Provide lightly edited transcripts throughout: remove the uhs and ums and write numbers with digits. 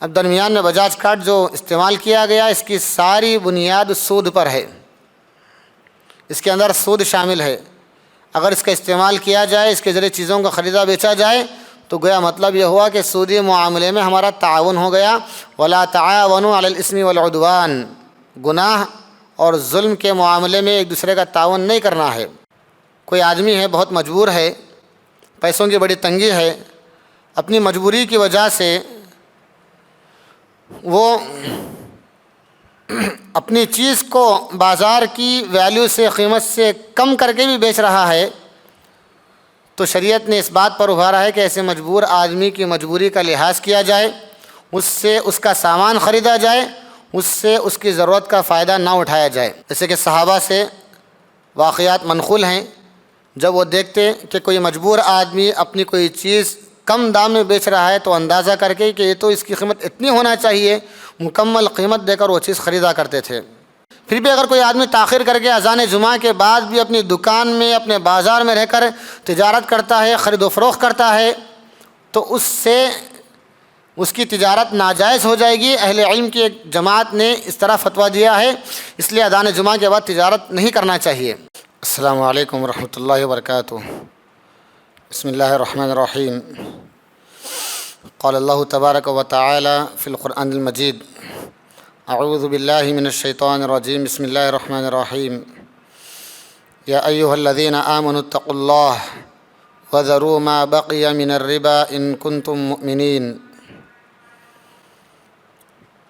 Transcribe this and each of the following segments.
اب درمیان میں بجاج کارڈ جو استعمال کیا گیا اس کی ساری بنیاد سود پر ہے، اس کے اندر سود شامل ہے۔ اگر اس کا استعمال کیا جائے، اس کے ذریعے چیزوں کا خریدا بیچا جائے تو گویا مطلب یہ ہوا کہ سودی معاملے میں ہمارا تعاون ہو گیا۔ وَلَا تَعَاوَنُوا عَلَى الْإِثْمِ وَالْعُدْوَانِ، گناہ اور ظلم کے معاملے میں ایک دوسرے کا تعاون نہیں کرنا ہے۔ کوئی آدمی ہے بہت مجبور ہے، پیسوں کی بڑی تنگی ہے، اپنی مجبوری کی وجہ سے وہ اپنی چیز کو بازار کی ویلیو سے، قیمت سے کم کر کے بھی بیچ رہا ہے، تو شریعت نے اس بات پر ابھارا ہے کہ ایسے مجبور آدمی کی مجبوری کا لحاظ کیا جائے، اس سے اس کا سامان خریدا جائے، اس سے اس کی ضرورت کا فائدہ نہ اٹھایا جائے۔ جیسے کہ صحابہ سے واقعات منقول ہیں، جب وہ دیکھتے کہ کوئی مجبور آدمی اپنی کوئی چیز کم دام میں بیچ رہا ہے تو اندازہ کر کے کہ یہ تو اس کی قیمت اتنی ہونا چاہیے، مکمل قیمت دے کر وہ چیز خریدا کرتے تھے۔ پھر بھی اگر کوئی آدمی تاخیر کر کے اذان جمعہ کے بعد بھی اپنی دکان میں، اپنے بازار میں رہ کر تجارت کرتا ہے، خرید و فروخت کرتا ہے، تو اس سے اس کی تجارت ناجائز ہو جائے گی۔ اہل علم کی ایک جماعت نے اس طرح فتویٰ دیا ہے، اس لیے اذان جمعہ کے بعد تجارت نہیں کرنا چاہیے۔ السلام علیکم ورحمۃ اللہ وبرکاتہ۔ بسم اللہ الرحمن الرحیم۔ قال اللہ تبارک و تعالی فی القرآن المجید: اعوذ باللہ من الشیطان الرجیم، بسم اللہ الرحمن الرحیم۔ یا ایہا الذین آمنوا اتقوا اللہ وذروا ما بقی من الربا ان کنتم مؤمنین۔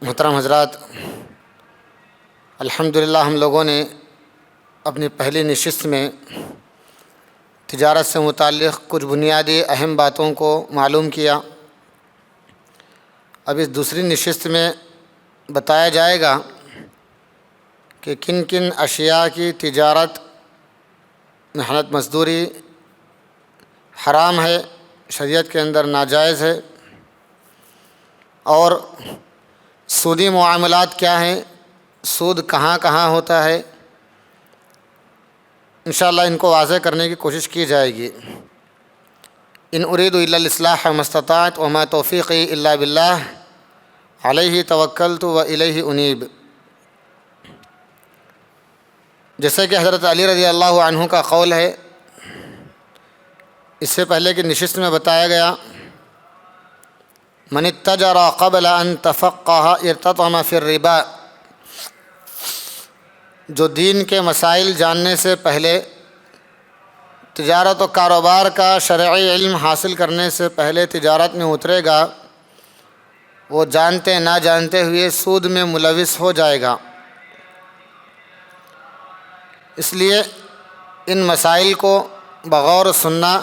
محترم حضرات، الحمدللہ ہم لوگوں نے اپنی پہلی نشست میں تجارت سے متعلق کچھ بنیادی اہم باتوں کو معلوم کیا۔ اب اس دوسری نشست میں بتایا جائے گا کہ کن کن اشیاء کی تجارت، محنت مزدوری حرام ہے، شریعت کے اندر ناجائز ہے، اور سودی معاملات کیا ہیں، سود کہاں کہاں ہوتا ہے۔ انشاءاللہ ان کو واضح کرنے کی کوشش کی جائے گی۔ ان اريد الا الاصلاح ما استطعت وما توفیقی الا باللہ علیہ توکلت والیہ انیب۔ جیسے کہ حضرت علی رضی اللہ عنہ کا قول ہے، اس سے پہلے کی نشست میں بتایا گیا: من اتجر قبل ان تفقہ ارتطم فی الربا، جو دین کے مسائل جاننے سے پہلے، تجارت و کاروبار کا شرعی علم حاصل کرنے سے پہلے تجارت میں اترے گا، وہ جانتے نہ جانتے ہوئے سود میں ملوث ہو جائے گا۔ اس لیے ان مسائل کو بغور سننا،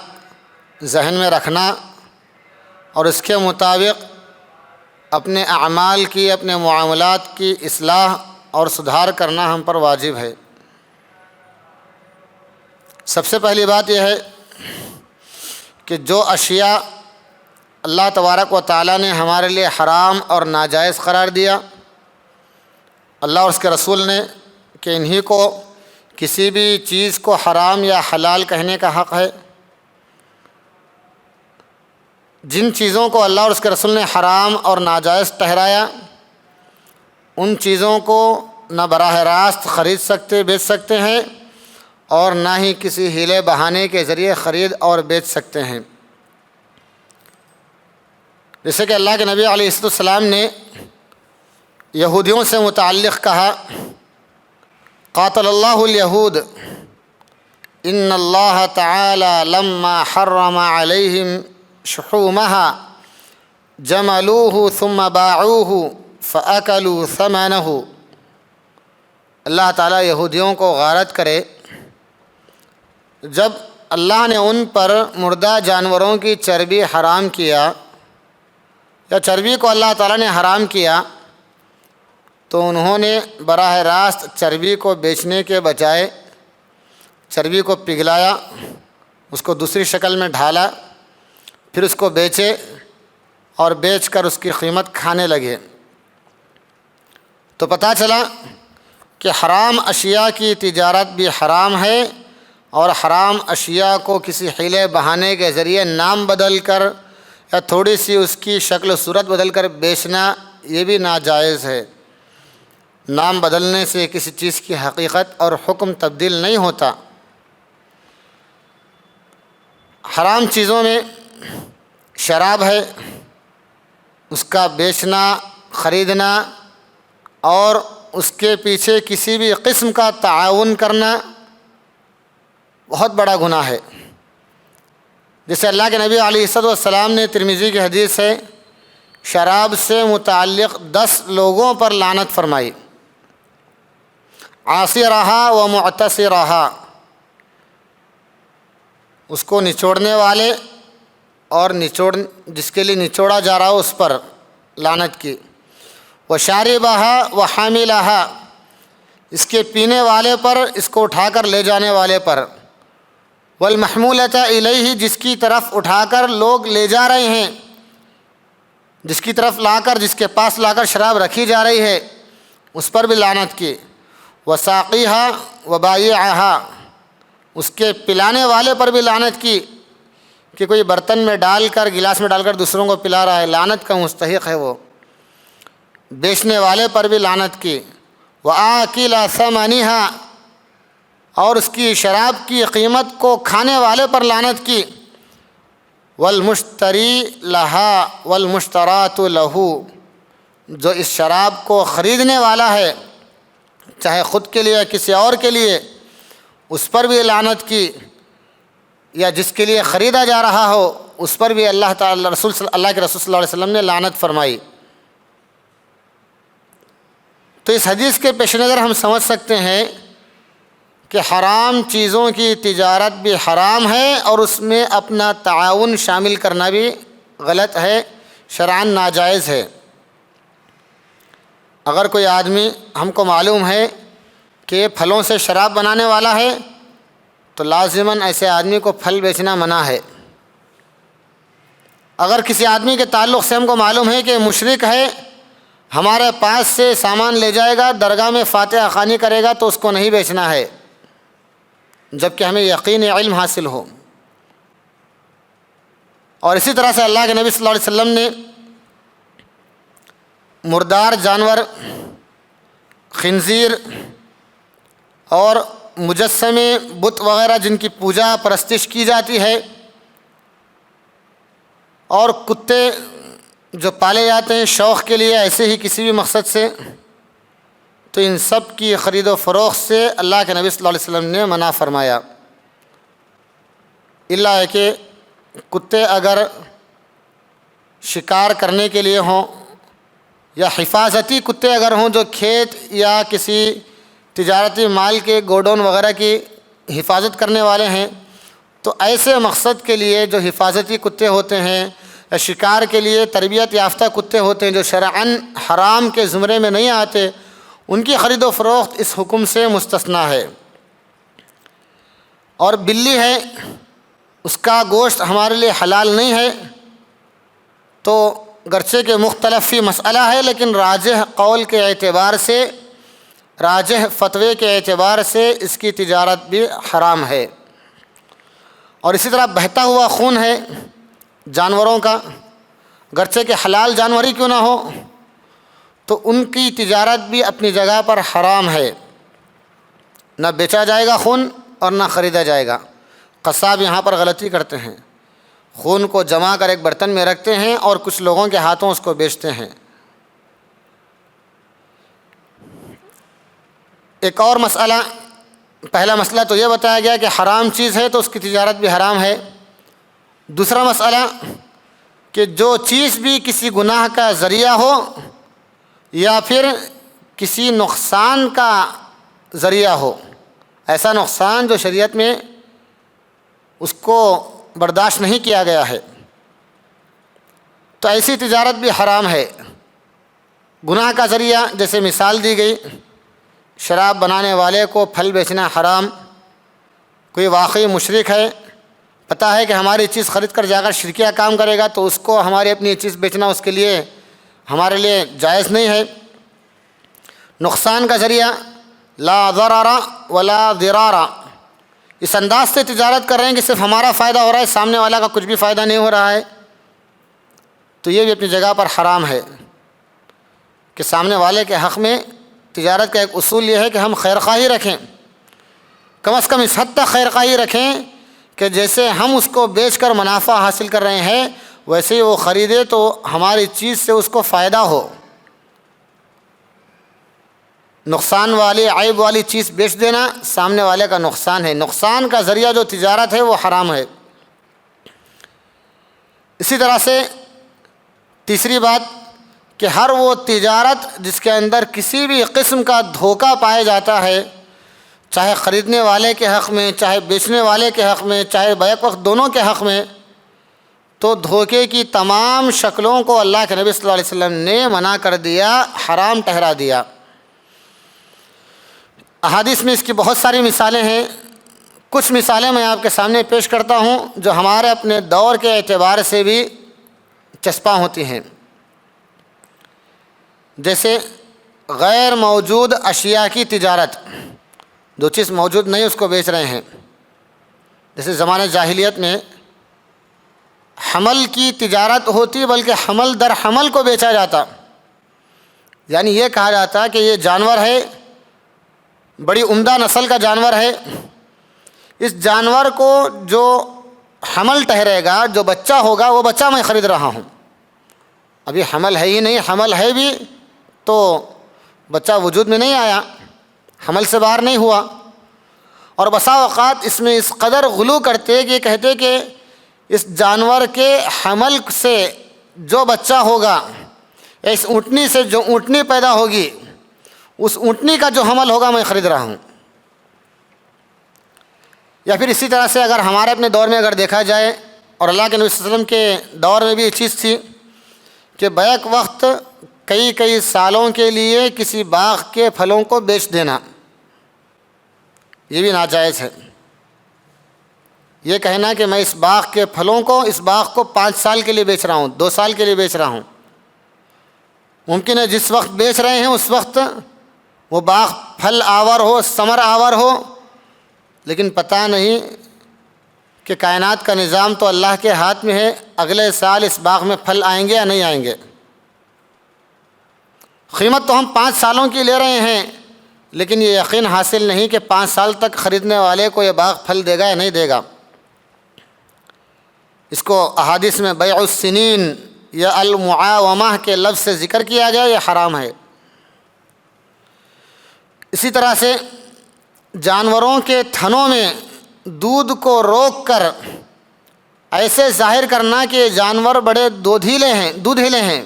ذہن میں رکھنا اور اس کے مطابق اپنے اعمال کی، اپنے معاملات کی اصلاح اور سدھار کرنا ہم پر واجب ہے۔ سب سے پہلی بات یہ ہے کہ جو اشیاء اللہ تبارک و تعالیٰ نے ہمارے لیے حرام اور ناجائز قرار دیا، اللہ اور اس کے رسول نے کہ انہی کو کسی بھی چیز کو حرام یا حلال کہنے کا حق ہے۔ جن چیزوں کو اللہ اور اس کے رسول نے حرام اور ناجائز ٹھہرایا، ان چیزوں کو نہ براہ راست خرید سکتے، بیچ سکتے ہیں، اور نہ ہی کسی ہیلے بہانے کے ذریعے خرید اور بیچ سکتے ہیں۔ جیسے کہ اللہ کے نبی علیہ السلام نے یہودیوں سے متعلق کہا: قاتل اللہ الیہود ان اللہ تعالی لما حرم علیہم شحومها جملوه ثم باعوه فاکلوا ثمنه۔ اللہ تعالیٰ یہودیوں کو غارت کرے جب اللہ نے ان پر مردہ جانوروں کی چربی حرام کیا، یا چربی کو اللہ تعالیٰ نے حرام کیا، تو انہوں نے براہ راست چربی کو بیچنے کے بجائے چربی کو پگھلایا، اس کو دوسری شکل میں ڈھالا، پھر اس کو بیچے اور بیچ کر اس کی قیمت کھانے لگے۔ تو پتہ چلا کہ حرام اشیاء کی تجارت بھی حرام ہے، اور حرام اشیاء کو کسی حیلے بہانے کے ذریعے نام بدل کر یا تھوڑی سی اس کی شکل و صورت بدل کر بیچنا یہ بھی ناجائز ہے۔ نام بدلنے سے کسی چیز کی حقیقت اور حکم تبدیل نہیں ہوتا۔ حرام چیزوں میں شراب ہے، اس کا بیچنا، خریدنا اور اس کے پیچھے کسی بھی قسم کا تعاون کرنا بہت بڑا گناہ ہے۔ جسے اللہ کے نبی علیہ الصلوۃ والسلام نے ترمذی کی حدیث ہے، شراب سے متعلق 10 لوگوں پر لعنت فرمائی، عاصرہا و معتصرہا، اس کو نچوڑنے والے اور جس کے لیے نچوڑا جا رہا ہو اس پر لعنت کی، وشاربہا و حاملہا، اس کے پینے والے پر، اس کو اٹھا کر لے جانے والے پر، والمحمولۃ الیہ، جس کی طرف اٹھا کر لوگ لے جا رہے ہیں، جس کی طرف لا کر، جس کے پاس لا کر شراب رکھی جا رہی ہے اس پر بھی لعنت کی، وساقیہا وبائعہا، اس کے پلانے والے پر بھی لعنت کی کہ کوئی برتن میں ڈال کر، گلاس میں ڈال کر دوسروں کو پلا رہا ہے، لعنت کا مستحق ہے وہ، بیچنے والے پر بھی لعنت کی، وآکل ثمنہا، اور اس کی شراب کی قیمت کو کھانے والے پر لعنت کی، والمشتری لہا والمشترات لہو، جو اس شراب کو خریدنے والا ہے چاہے خود کے لیے یا کسی اور کے لیے، اس پر بھی لعنت کی، یا جس کے لیے خریدا جا رہا ہو اس پر بھی اللہ کے رسول صلی اللہ علیہ وسلم نے لعنت فرمائی۔ تو اس حدیث کے پیش نظر ہم سمجھ سکتے ہیں کہ حرام چیزوں کی تجارت بھی حرام ہے اور اس میں اپنا تعاون شامل کرنا بھی غلط ہے، شرعاً ناجائز ہے۔ اگر کوئی آدمی، ہم کو معلوم ہے کہ پھلوں سے شراب بنانے والا ہے تو لازماً ایسے آدمی کو پھل بیچنا منع ہے۔ اگر کسی آدمی کے تعلق سے ہم کو معلوم ہے کہ مشرک ہے، ہمارے پاس سے سامان لے جائے گا، درگاہ میں فاتحہ خوانی کرے گا، تو اس کو نہیں بیچنا ہے جبکہ ہمیں یقین علم حاصل ہو۔ اور اسی طرح سے اللہ کے نبی صلی اللہ علیہ وسلم نے مردار جانور، خنزیر اور مجسمے، بت وغیرہ جن کی پوجا پرستش کی جاتی ہے، اور کتے جو پالے جاتے ہیں شوق کے لیے، ایسے ہی کسی بھی مقصد سے، تو ان سب کی خرید و فروخت سے اللہ کے نبی صلی اللہ علیہ وسلم نے منع فرمایا، الا ہے کہ کتے اگر شکار کرنے کے لیے ہوں یا حفاظتی کتے اگر ہوں جو کھیت یا کسی تجارتی مال کے گوڈاؤن وغیرہ کی حفاظت کرنے والے ہیں، تو ایسے مقصد کے لیے جو حفاظتی کتے ہوتے ہیں یا شکار کے لیے تربیت یافتہ کتے ہوتے ہیں جو شرعاً حرام کے زمرے میں نہیں آتے، ان کی خرید و فروخت اس حکم سے مستثنیٰ ہے۔ اور بلی ہے، اس کا گوشت ہمارے لیے حلال نہیں ہے، تو گرچہ کہ مختلف فی مسئلہ ہے، لیکن راجح قول کے اعتبار سے، راجح فتوے کے اعتبار سے اس کی تجارت بھی حرام ہے۔ اور اسی طرح بہتا ہوا خون ہے جانوروں کا، گرچہ کہ حلال جانور ہی کیوں نہ ہو، تو ان کی تجارت بھی اپنی جگہ پر حرام ہے، نہ بیچا جائے گا خون اور نہ خریدا جائے گا۔ قصاب یہاں پر غلطی کرتے ہیں، خون کو جما کر ایک برتن میں رکھتے ہیں اور کچھ لوگوں کے ہاتھوں اس کو بیچتے ہیں۔ ایک اور مسئلہ، پہلا مسئلہ تو یہ بتایا گیا کہ حرام چیز ہے تو اس کی تجارت بھی حرام ہے۔ دوسرا مسئلہ کہ جو چیز بھی کسی گناہ کا ذریعہ ہو یا پھر کسی نقصان کا ذریعہ ہو، ایسا نقصان جو شریعت میں اس کو برداشت نہیں کیا گیا ہے، تو ایسی تجارت بھی حرام ہے۔ گناہ کا ذریعہ جیسے مثال دی گئی، شراب بنانے والے کو پھل بیچنا حرام، کوئی واقعی مشرک ہے، پتہ ہے کہ ہماری چیز خرید کر جا کر شرکیہ کام کرے گا، تو اس کو ہماری اپنی چیز بیچنا اس کے لیے ہمارے لیے جائز نہیں ہے۔ نقصان کا ذریعہ، لا ضرر ولا ضرار، اس انداز سے تجارت کر رہے ہیں کہ صرف ہمارا فائدہ ہو رہا ہے، سامنے والا کا کچھ بھی فائدہ نہیں ہو رہا ہے، تو یہ بھی اپنی جگہ پر حرام ہے کہ سامنے والے کے حق میں تجارت کا ایک اصول یہ ہے کہ ہم خیر خواہی رکھیں، کم از کم اس حد تک خیر خواہی رکھیں کہ جیسے ہم اس کو بیچ کر منافع حاصل کر رہے ہیں ویسے ہی وہ خریدے تو ہماری چیز سے اس کو فائدہ ہو۔ نقصان والی عیب والی چیز بیچ دینا سامنے والے کا نقصان ہے، نقصان کا ذریعہ جو تجارت ہے وہ حرام ہے۔ اسی طرح سے تیسری بات کہ ہر وہ تجارت جس کے اندر کسی بھی قسم کا دھوکہ پایا جاتا ہے، چاہے خریدنے والے کے حق میں، چاہے بیچنے والے کے حق میں، چاہے بیک وقت دونوں کے حق میں، تو دھوکے کی تمام شکلوں کو اللہ کے نبی صلی اللہ علیہ وسلم نے منع کر دیا، حرام ٹھہرا دیا۔ احادیث میں اس کی بہت ساری مثالیں ہیں، کچھ مثالیں میں آپ کے سامنے پیش کرتا ہوں جو ہمارے اپنے دور کے اعتبار سے بھی چسپاں ہوتی ہیں۔ جیسے غیر موجود اشیاء کی تجارت، جو چیز موجود نہیں اس کو بیچ رہے ہیں۔ جیسے زمانے جاہلیت میں حمل کی تجارت ہوتی، بلکہ حمل در حمل کو بیچا جاتا، یعنی یہ کہا جاتا کہ یہ جانور ہے، بڑی عمدہ نسل کا جانور ہے، اس جانور کو جو حمل ٹھہرے گا، جو بچہ ہوگا وہ بچہ میں خرید رہا ہوں۔ ابھی حمل ہے ہی نہیں، حمل ہے بھی تو بچہ وجود میں نہیں آیا، حمل سے باہر نہیں ہوا۔ اور بسا اوقات اس میں اس قدر غلو کرتے کہ کہتے کہ اس جانور کے حمل سے جو بچہ ہوگا، اس اونٹنی سے جو اونٹنی پیدا ہوگی، اس اونٹنی کا جو حمل ہوگا میں خرید رہا ہوں۔ یا پھر اسی طرح سے اگر ہمارے اپنے دور میں اگر دیکھا جائے، اور اللہ کے نبی صلی اللہ علیہ وسلم کے دور میں بھی یہ چیز تھی کہ بیک وقت کئی سالوں کے لیے کسی باغ کے پھلوں کو بیچ دینا، یہ بھی ناجائز ہے۔ یہ کہنا کہ میں اس باغ کے پھلوں کو، اس باغ کو 5 سال کے لیے بیچ رہا ہوں، 2 سال کے لیے بیچ رہا ہوں۔ ممکن ہے جس وقت بیچ رہے ہیں اس وقت وہ باغ پھل آور ہو، ثمر آور ہو، لیکن پتہ نہیں کہ کائنات کا نظام تو اللہ کے ہاتھ میں ہے، اگلے سال اس باغ میں پھل آئیں گے یا نہیں آئیں گے۔ قیمت تو ہم 5 سالوں کی لے رہے ہیں، لیکن یہ یقین حاصل نہیں کہ 5 سال تک خریدنے والے کو یہ باغ پھل دے گا یا نہیں دے گا۔ اس کو احادیث میں بیع السنین یا المعاومہ کے لفظ سے ذکر کیا گیا، یہ حرام ہے۔ اسی طرح سے جانوروں کے تھنوں میں دودھ کو روک کر ایسے ظاہر کرنا کہ یہ جانور بڑے دودھیلے ہیں،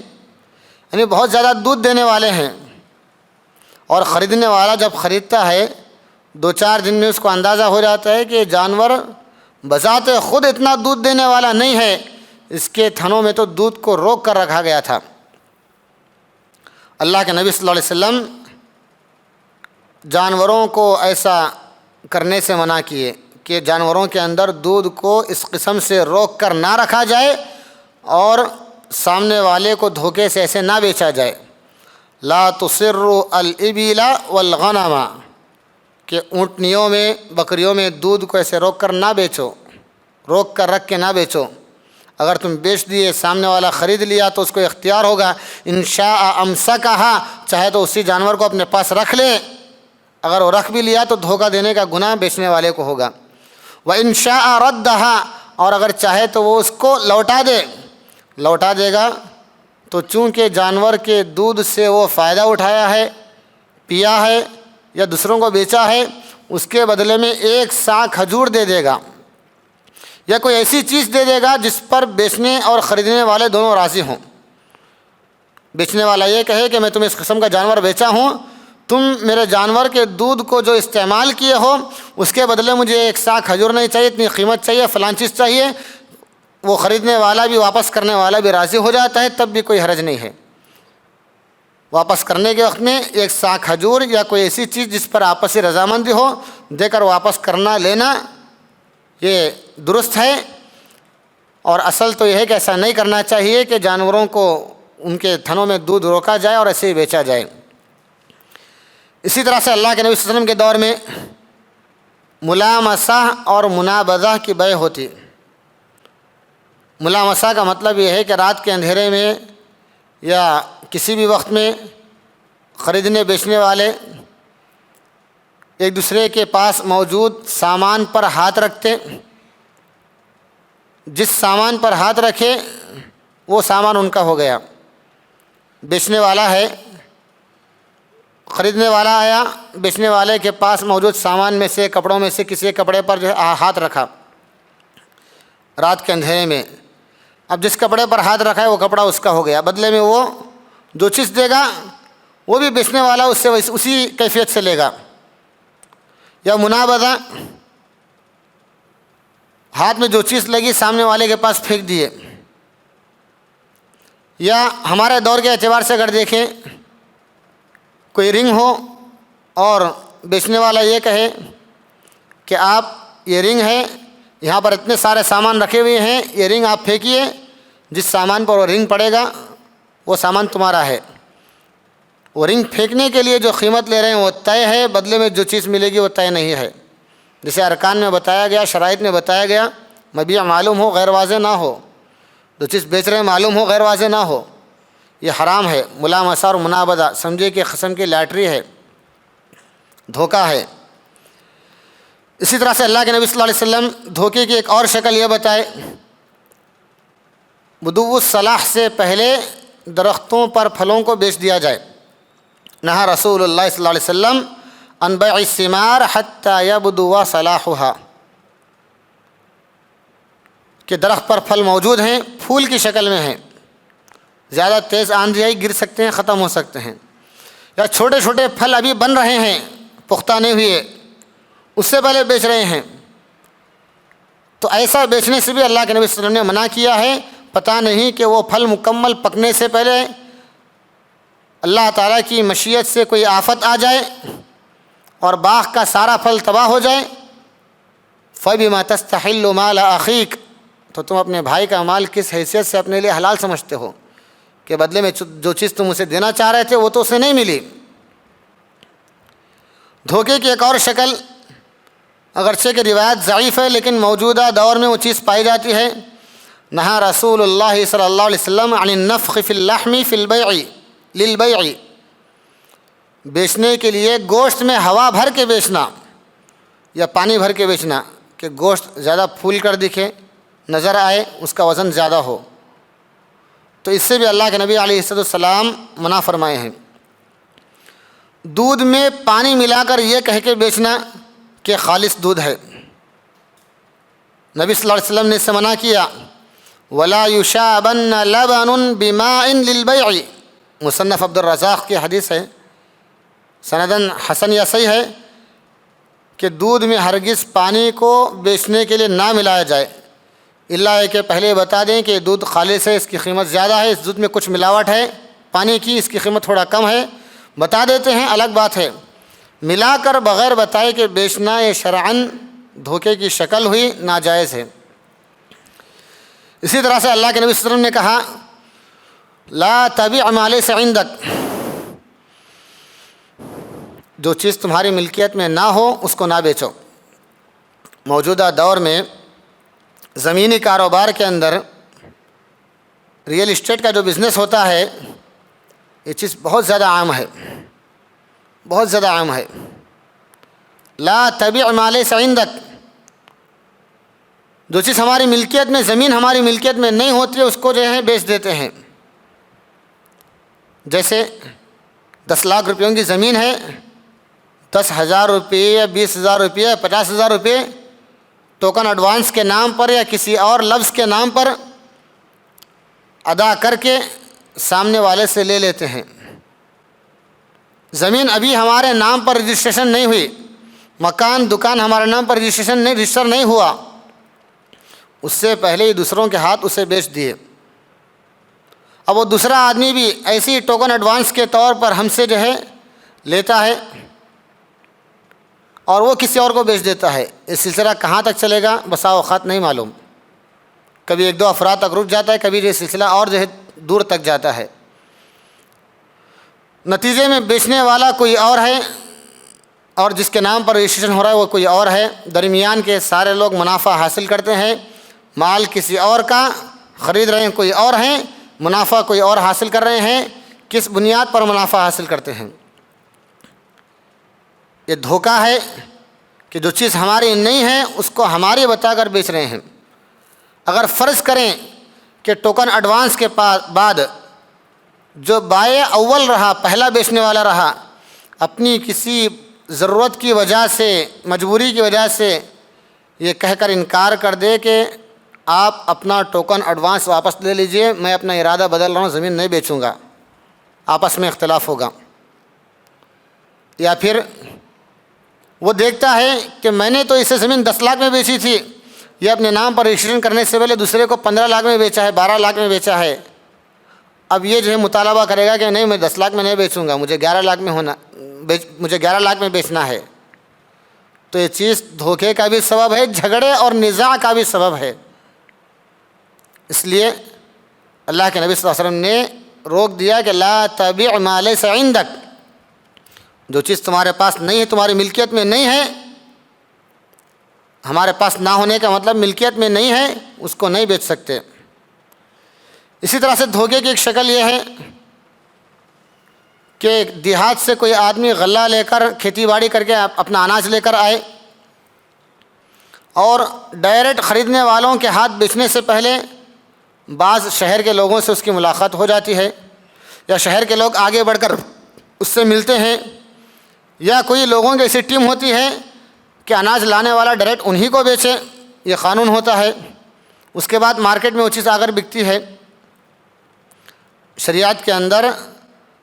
یعنی بہت زیادہ دودھ دینے والے ہیں، اور خریدنے والا جب خریدتا ہے 2-4 دن میں اس کو اندازہ ہو جاتا ہے کہ یہ جانور بذات خود اتنا دودھ دینے والا نہیں ہے، اس کے تھنوں میں تو دودھ کو روک کر رکھا گیا تھا۔ اللہ کے نبی صلی اللہ علیہ وسلم جانوروں کو ایسا کرنے سے منع کیے کہ جانوروں کے اندر دودھ کو اس قسم سے روک کر نہ رکھا جائے اور سامنے والے کو دھوکے سے ایسے نہ بیچا جائے۔ لا تسروا الابل والغنم، کہ اونٹنیوں میں، بکریوں میں دودھ کو ایسے روک کر نہ بیچو، روک کر رکھ کے نہ بیچو۔ اگر تم بیچ دیے، سامنے والا خرید لیا تو اس کو اختیار ہوگا، انشاء امسکھا، چاہے تو اسی جانور کو اپنے پاس رکھ لے، اگر وہ رکھ بھی لیا تو دھوکہ دینے کا گناہ بیچنے والے کو ہوگا۔ وَإِنْشَاءَ رَدَّهَا، اور اگر چاہے تو وہ اس کو لوٹا دے گا، تو چونکہ جانور کے دودھ سے وہ فائدہ اٹھایا ہے، پیا ہے یا دوسروں کو بیچا ہے، اس کے بدلے میں 1 سا کھجور دے دے گا، یا کوئی ایسی چیز دے دے گا جس پر بیچنے اور خریدنے والے دونوں راضی ہوں۔ بیچنے والا یہ کہے کہ میں تمہیں اس قسم کا جانور بیچا ہوں، تم میرے جانور کے دودھ کو جو استعمال کیے ہو اس کے بدلے مجھے 1 سا کھجور نہیں چاہیے، اتنی قیمت چاہیے، فلان چیز چاہیے، وہ خریدنے والا بھی، واپس کرنے والا بھی راضی ہو جاتا ہے، تب بھی کوئی حرج نہیں ہے۔ واپس کرنے کے وقت میں 1 سا کھجور یا کوئی ایسی چیز جس پر آپسی رضامندی ہو دے کر واپس کرنا لینا، یہ درست ہے۔ اور اصل تو یہ ہے کہ ایسا نہیں کرنا چاہیے کہ جانوروں کو ان کے تھنوں میں دودھ روکا جائے اور ایسے ہی بیچا جائے۔ اسی طرح سے اللہ کے نبی صلی اللہ علیہ وسلم کے دور میں ملامسہ اور منابذہ کی بیع ہوتی۔ ملامسہ کا مطلب یہ ہے کہ رات کے اندھیرے میں یا کسی بھی وقت میں خریدنے بیچنے والے ایک دوسرے کے پاس موجود سامان پر ہاتھ رکھتے، جس سامان پر ہاتھ رکھے وہ سامان ان کا ہو گیا۔ بیچنے والا ہے، خریدنے والا آیا، بیچنے والے کے پاس موجود سامان میں سے، کپڑوں میں سے کسی کپڑے پر جو ہے ہاتھ رکھا رات کے اندھیرے میں۔ اب جس کپڑے پر ہاتھ رکھا ہے وہ کپڑا اس کا ہو گیا، بدلے میں وہ جو چیز دے گا وہ بھی بیچنے والا اس سے اسی کیفیت سے لے گا۔ یا منابذہ، ہاتھ میں جو چیز لگی سامنے والے کے پاس پھینک دیے۔ یا ہمارے دور کے اعتبار سے اگر دیکھیں، کوئی رنگ ہو اور بیچنے والا یہ کہے کہ آپ یہ رنگ ہے، یہاں پر اتنے سارے سامان رکھے ہوئے ہیں، یہ رنگ آپ پھینکیے، جس سامان پر وہ رنگ پڑے گا وہ سامان تمہارا ہے۔ وہ رنگ پھینکنے کے لیے جو قیمت لے رہے ہیں وہ طے ہے، بدلے میں جو چیز ملے گی وہ طے نہیں ہے۔ جسے ارکان میں بتایا گیا، شرائط میں بتایا گیا، مبیع معلوم ہو غیر واضح نہ ہو، جو چیز بیچ رہے ہیں معلوم ہو غیر واضح نہ ہو، یہ حرام ہے۔ ملامسہ اور منابذہ سمجھے کہ قسم کی لاٹری ہے، دھوکہ ہے۔ اسی طرح سے اللہ کے نبی صلی اللہ علیہ وسلم دھوکے کی ایک اور شکل یہ بتائے، بدو الصلاح سے پہلے درختوں پر پھلوں کو بیچ دیا جائے۔ نہا رسول اللہ صلی اللہ علیہ وسلم عن بیع الثمار حتی یبدو صلاحها، کہ درخت پر پھل موجود ہیں، پھول کی شکل میں ہیں، زیادہ تیز آندھی آئی گر سکتے ہیں، ختم ہو سکتے ہیں، یا چھوٹے چھوٹے پھل ابھی بن رہے ہیں، پختہ نہیں ہوئے، اس سے پہلے بیچ رہے ہیں، تو ایسا بیچنے سے بھی اللہ کے نبی صلی اللہ علیہ وسلم نے منع کیا ہے۔ پتہ نہیں کہ وہ پھل مکمل پکنے سے پہلے اللہ تعالیٰ کی مشیت سے کوئی آفت آ جائے اور باغ کا سارا پھل تباہ ہو جائے۔ فَبِمَا تَسْتَحِلُّ مَالَ أَخِيكَ، تو تم اپنے بھائی کا مال کس حیثیت سے اپنے لیے حلال سمجھتے ہو کہ بدلے میں جو چیز تم اسے دینا چاہ رہے تھے وہ تو اسے نہیں ملی۔ دھوکے کی ایک اور شکل، اگرچہ کہ روایت ضعیف ہے لیکن موجودہ دور میں وہ چیز پائی جاتی ہے۔ نہا رسول اللہ صلی اللہ علیہ وسلم عن النفخ فی اللحم فی البیع للبیع، بیچنے کے لیے گوشت میں ہوا بھر کے بیچنا یا پانی بھر کے بیچنا، کہ گوشت زیادہ پھول کر دکھے، نظر آئے، اس کا وزن زیادہ ہو، تو اس سے بھی اللہ کے نبی علیہ السلام منع فرمائے ہیں۔ دودھ میں پانی ملا کر یہ کہہ کے بیچنا کہ خالص دودھ ہے، نبی صلی اللہ علیہ وسلم نے اس سے منع کیا۔ وَلَا يُشَابَنَّ لَبَنٌ بِمَاءٍ لِلْبَيْعِ، مصنف عبد الرزاق کی حدیث ہے، سندن حسن یا صحیح ہے، کہ دودھ میں ہرگز پانی کو بیچنے کے لیے نہ ملایا جائے، اللہ کہ پہلے بتا دیں کہ دودھ خالص ہے، اس کی قیمت زیادہ ہے، اس دودھ میں کچھ ملاوٹ ہے پانی کی، اس کی قیمت تھوڑا کم ہے، بتا دیتے ہیں، الگ بات ہے۔ ملا کر بغیر بتائے کہ بیچنا یہ شرعاً دھوکے کی شکل ہوئی، ناجائز ہے۔ اسی طرح سے اللہ کے نبی صلی اللہ علیہ وسلم نے کہا لا تبع ما لیس عندک، جو چیز تمہاری ملکیت میں نہ ہو اس کو نہ بیچو۔ موجودہ دور میں زمینی کاروبار کے اندر ریئل اسٹیٹ کا جو بزنس ہوتا ہے، یہ چیز بہت زیادہ عام ہے، بہت زیادہ عام ہے۔ لا تبع ما لیس عندک، جو چیز ہماری ملکیت میں، زمین ہماری ملکیت میں نہیں ہوتی ہے اس کو جو ہے بیچ دیتے ہیں۔ جیسے 10 لاکھ روپیوں کی زمین ہے، 10,000 روپے یا 20,000 روپے یا 50,000 روپے ٹوکن ایڈوانس کے نام پر یا کسی اور لفظ کے نام پر ادا کر کے سامنے والے سے لے لیتے ہیں۔ زمین ابھی ہمارے نام پر رجسٹریشن نہیں ہوئی، مکان دکان ہمارے نام پر رجسٹر نہیں ہوا، اس سے پہلے ہی دوسروں کے ہاتھ اسے بیچ دیے۔ اب وہ دوسرا آدمی بھی ایسی ٹوکن ایڈوانس کے طور پر ہم سے جو ہے لیتا ہے اور وہ کسی اور کو بیچ دیتا ہے۔ یہ سلسلہ کہاں تک چلے گا بسا اوقات نہیں معلوم، کبھی 1-2 افراد تک رک جاتا ہے، کبھی یہ سلسلہ اور جو ہے دور تک جاتا ہے۔ نتیجے میں بیچنے والا کوئی اور ہے اور جس کے نام پر رجسٹریشن ہو رہا ہے وہ کوئی اور ہے، درمیان کے سارے لوگ منافع حاصل کرتے ہیں، مال کسی اور کا خرید رہے ہیں کوئی اور ہیں، منافع کوئی اور حاصل کر رہے ہیں، کس بنیاد پر منافع حاصل کرتے ہیں؟ یہ دھوکہ ہے کہ جو چیز ہماری نہیں ہے اس کو ہماری بتا کر بیچ رہے ہیں۔ اگر فرض کریں کہ ٹوکن ایڈوانس کے بعد جو بائع اول رہا، پہلا بیچنے والا رہا، اپنی کسی ضرورت کی وجہ سے، مجبوری کی وجہ سے یہ کہہ کر انکار کر دے کہ آپ اپنا ٹوکن ایڈوانس واپس لے لیجئے، میں اپنا ارادہ بدل رہا ہوں، زمین نہیں بیچوں گا، آپس میں اختلاف ہوگا۔ یا پھر وہ دیکھتا ہے کہ میں نے تو اسے زمین 10 لاکھ میں بیچی تھی، یہ اپنے نام پر رجسٹریشن کرنے سے پہلے دوسرے کو 15 لاکھ میں بیچا ہے، 12 لاکھ میں بیچا ہے، اب یہ جو ہے مطالبہ کرے گا کہ نہیں میں 10 لاکھ میں نہیں بیچوں گا، مجھے 11 لاکھ میں بیچنا ہے۔ تو یہ چیز دھوکے کا بھی سبب ہے، جھگڑے اور نزاع کا بھی سبب ہے۔ اس لیے اللہ کے نبی صلی اللہ علیہ وسلم نے روک دیا کہ لا تبیع ما لیس عندک، جو چیز تمہارے پاس نہیں ہے، تمہاری ملکیت میں نہیں ہے، ہمارے پاس نہ ہونے کا مطلب ملکیت میں نہیں ہے، اس کو نہیں بیچ سکتے۔ اسی طرح سے دھوکے کی ایک شکل یہ ہے کہ دیہات سے کوئی آدمی غلہ لے کر کھیتی باڑی کر کے اپنا اناج لے کر آئے اور ڈائریکٹ خریدنے والوں کے ہاتھ بیچنے سے پہلے بعض شہر کے لوگوں سے اس کی ملاقات ہو جاتی ہے، یا شہر کے لوگ آگے بڑھ کر اس سے ملتے ہیں، یا کوئی لوگوں کی ایسی ٹیم ہوتی ہے کہ اناج لانے والا ڈائریکٹ انہی کو بیچے، یہ قانون ہوتا ہے۔ اس کے بعد مارکیٹ میں وہ چیز آ کر بکتی ہے۔ شریعت کے اندر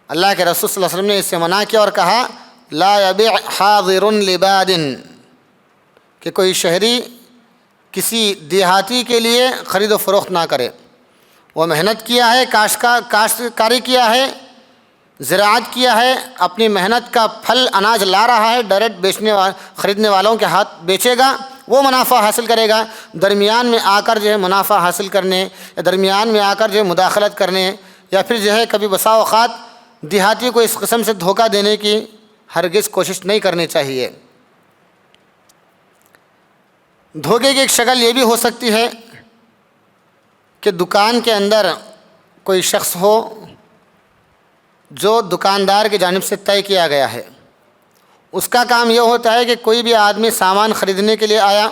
اللہ کے رسول صلی اللہ علیہ وسلم نے اس سے منع کیا اور کہا لا یبیع حاضر لباد، کہ کوئی شہری کسی دیہاتی کے لیے خرید و فروخت نہ کرے۔ وہ محنت کیا ہے، کاشتکاری کیا ہے، زراعت کیا ہے، اپنی محنت کا پھل اناج لا رہا ہے، ڈائریکٹ خریدنے والوں کے ہاتھ بیچے گا، وہ منافع حاصل کرے گا۔ درمیان میں آ کر جو ہے منافع حاصل کرنے، یا درمیان میں آ کر جو ہے مداخلت کرنے، یا پھر جو ہے کبھی بسا اوقات دیہاتی کو اس قسم سے دھوکہ دینے کی ہرگز کوشش نہیں کرنی چاہیے۔ دھوکے کی ایک شکل یہ بھی ہو سکتی ہے کہ دکان کے اندر کوئی شخص ہو جو دکاندار کی جانب سے طے کیا گیا ہے، اس کا کام یہ ہوتا ہے کہ کوئی بھی آدمی سامان خریدنے کے لیے آیا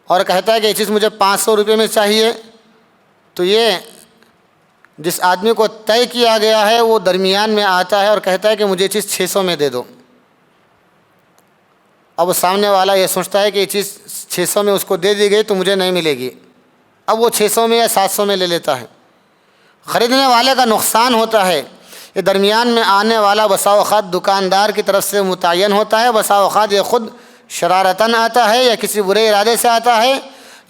اور کہتا ہے کہ یہ چیز مجھے 500 روپے میں چاہیے، تو یہ جس آدمی کو طے کیا گیا ہے وہ درمیان میں آتا ہے اور کہتا ہے کہ مجھے یہ چیز 600 میں دے دو۔ اب وہ سامنے والا یہ سوچتا ہے کہ یہ چیز 600 میں اس کو دے دی گئی تو مجھے نہیں ملے گی، اب وہ 600 میں یا 700 میں لے لیتا ہے۔ خریدنے والے کا نقصان ہوتا ہے۔ یہ درمیان میں آنے والا بسا اوقات دکاندار کی طرف سے متعین ہوتا ہے، بسا اوقات یہ خود شرارتاً آتا ہے یا کسی برے ارادے سے آتا ہے،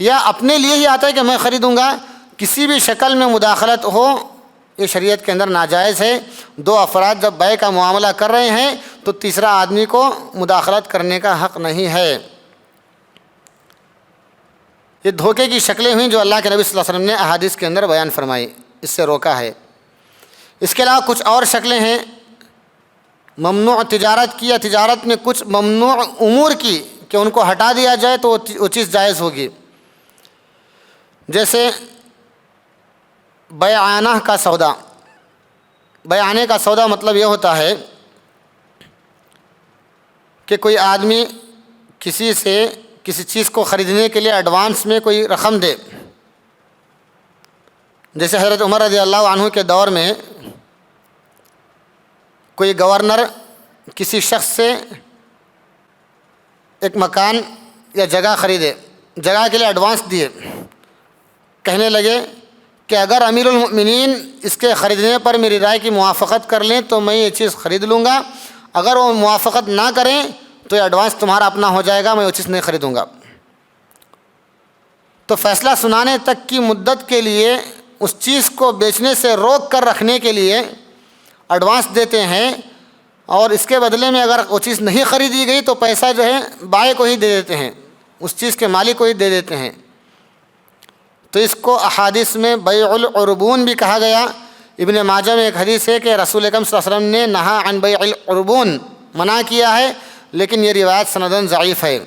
یا اپنے لیے ہی آتا ہے کہ میں خریدوں گا۔ کسی بھی شکل میں مداخلت ہو یہ شریعت کے اندر ناجائز ہے۔ دو افراد جب بیع کا معاملہ کر رہے ہیں تو تیسرا آدمی کو مداخلت کرنے کا حق نہیں ہے۔ یہ دھوکے کی شکلیں ہوئیں جو اللہ کے نبی صلی اللہ علیہ وسلم نے احادیث کے اندر بیان فرمائی، اس سے روکا ہے۔ اس کے علاوہ کچھ اور شکلیں ہیں ممنوع تجارت کی، یا تجارت میں کچھ ممنوع امور کی کہ ان کو ہٹا دیا جائے تو وہ چیز جائز ہوگی۔ جیسے بیعانہ کا سودا۔ بیعانے کا سودا مطلب یہ ہوتا ہے کہ کوئی آدمی کسی سے کسی چیز کو خریدنے کے لیے ایڈوانس میں کوئی رقم دے۔ جیسے حضرت عمر رضی اللہ عنہ کے دور میں کوئی گورنر کسی شخص سے ایک مکان یا جگہ خریدے، جگہ کے لیے ایڈوانس دیے، کہنے لگے کہ اگر امیر المؤمنین اس کے خریدنے پر میری رائے کی موافقت کر لیں تو میں یہ چیز خرید لوں گا، اگر وہ موافقت نہ کریں تو یہ ایڈوانس تمہارا اپنا ہو جائے گا، میں وہ چیز نہیں خریدوں گا۔ تو فیصلہ سنانے تک کی مدت کے لیے اس چیز کو بیچنے سے روک کر رکھنے کے لیے ایڈوانس دیتے ہیں، اور اس کے بدلے میں اگر وہ چیز نہیں خریدی گئی تو پیسہ جو ہے بائع کو ہی دے دیتے ہیں، اس چیز کے مالک کو ہی دے دیتے ہیں۔ تو اس کو احادیث میں بیع العربون بھی کہا گیا۔ ابن ماجہ میں ایک حدیث ہے کہ رسول اکرم صلی اللہ علیہ وسلم نے نہا عن بیع العربون، منع کیا ہے، لیکن یہ روایت سنداً ضعیف ہے۔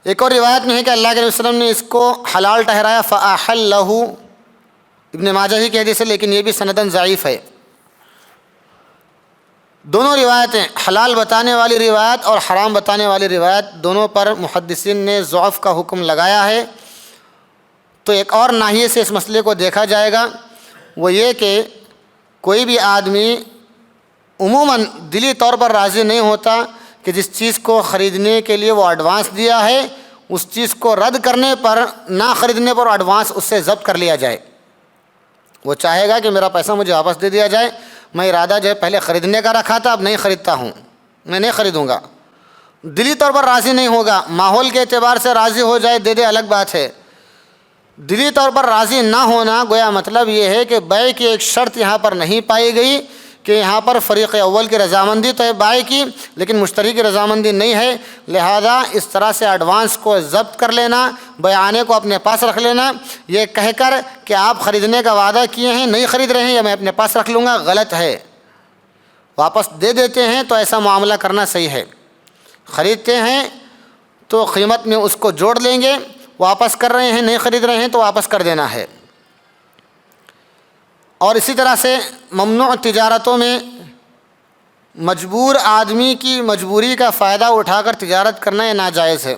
ایک اور روایت میں ہے کہ اللہ کے نبی صلی اللہ علیہ وسلم نے اس کو حلال ٹھہرایا، فَأَحَلَّهُ، ابن ماجہ ہی کی حدیث ہے لیکن یہ بھی سنداً ضعیف ہے۔ دونوں روایتیں، حلال بتانے والی روایت اور حرام بتانے والی روایت، دونوں پر محدثین نے ضعف کا حکم لگایا ہے۔ تو ایک اور ناحیے سے اس مسئلے کو دیکھا جائے گا، وہ یہ کہ کوئی بھی آدمی عموماً دلی طور پر راضی نہیں ہوتا کہ جس چیز کو خریدنے کے لیے وہ ایڈوانس دیا ہے اس چیز کو رد کرنے پر، نہ خریدنے پر ایڈوانس اس سے ضبط کر لیا جائے۔ وہ چاہے گا کہ میرا پیسہ مجھے واپس دے دیا جائے، میں ارادہ جو ہے پہلے خریدنے کا رکھا تھا اب نہیں خریدتا ہوں، میں نہیں خریدوں گا۔ دلی طور پر راضی نہیں ہوگا، ماحول کے اعتبار سے راضی ہو جائے دے دے الگ بات ہے، دلی طور پر راضی نہ ہونا گویا مطلب یہ ہے کہ بیع کی ایک شرط یہاں پر نہیں پائی گئی کہ یہاں پر فریق اول کی رضامندی تو ہے بیع کی لیکن مشتری کی رضامندی نہیں ہے، لہذا اس طرح سے ایڈوانس کو ضبط کر لینا، بیعانے کو اپنے پاس رکھ لینا، یہ کہہ کر کہ آپ خریدنے کا وعدہ کیے ہیں نہیں خرید رہے ہیں یا میں اپنے پاس رکھ لوں گا، غلط ہے۔ واپس دے دیتے ہیں تو ایسا معاملہ کرنا صحیح ہے، خریدتے ہیں تو قیمت میں اس کو جوڑ لیں گے، واپس کر رہے ہیں نہیں خرید رہے ہیں تو واپس کر دینا ہے۔ اور اسی طرح سے ممنوع تجارتوں میں مجبور آدمی کی مجبوری کا فائدہ اٹھا کر تجارت کرنا یہ ناجائز ہے۔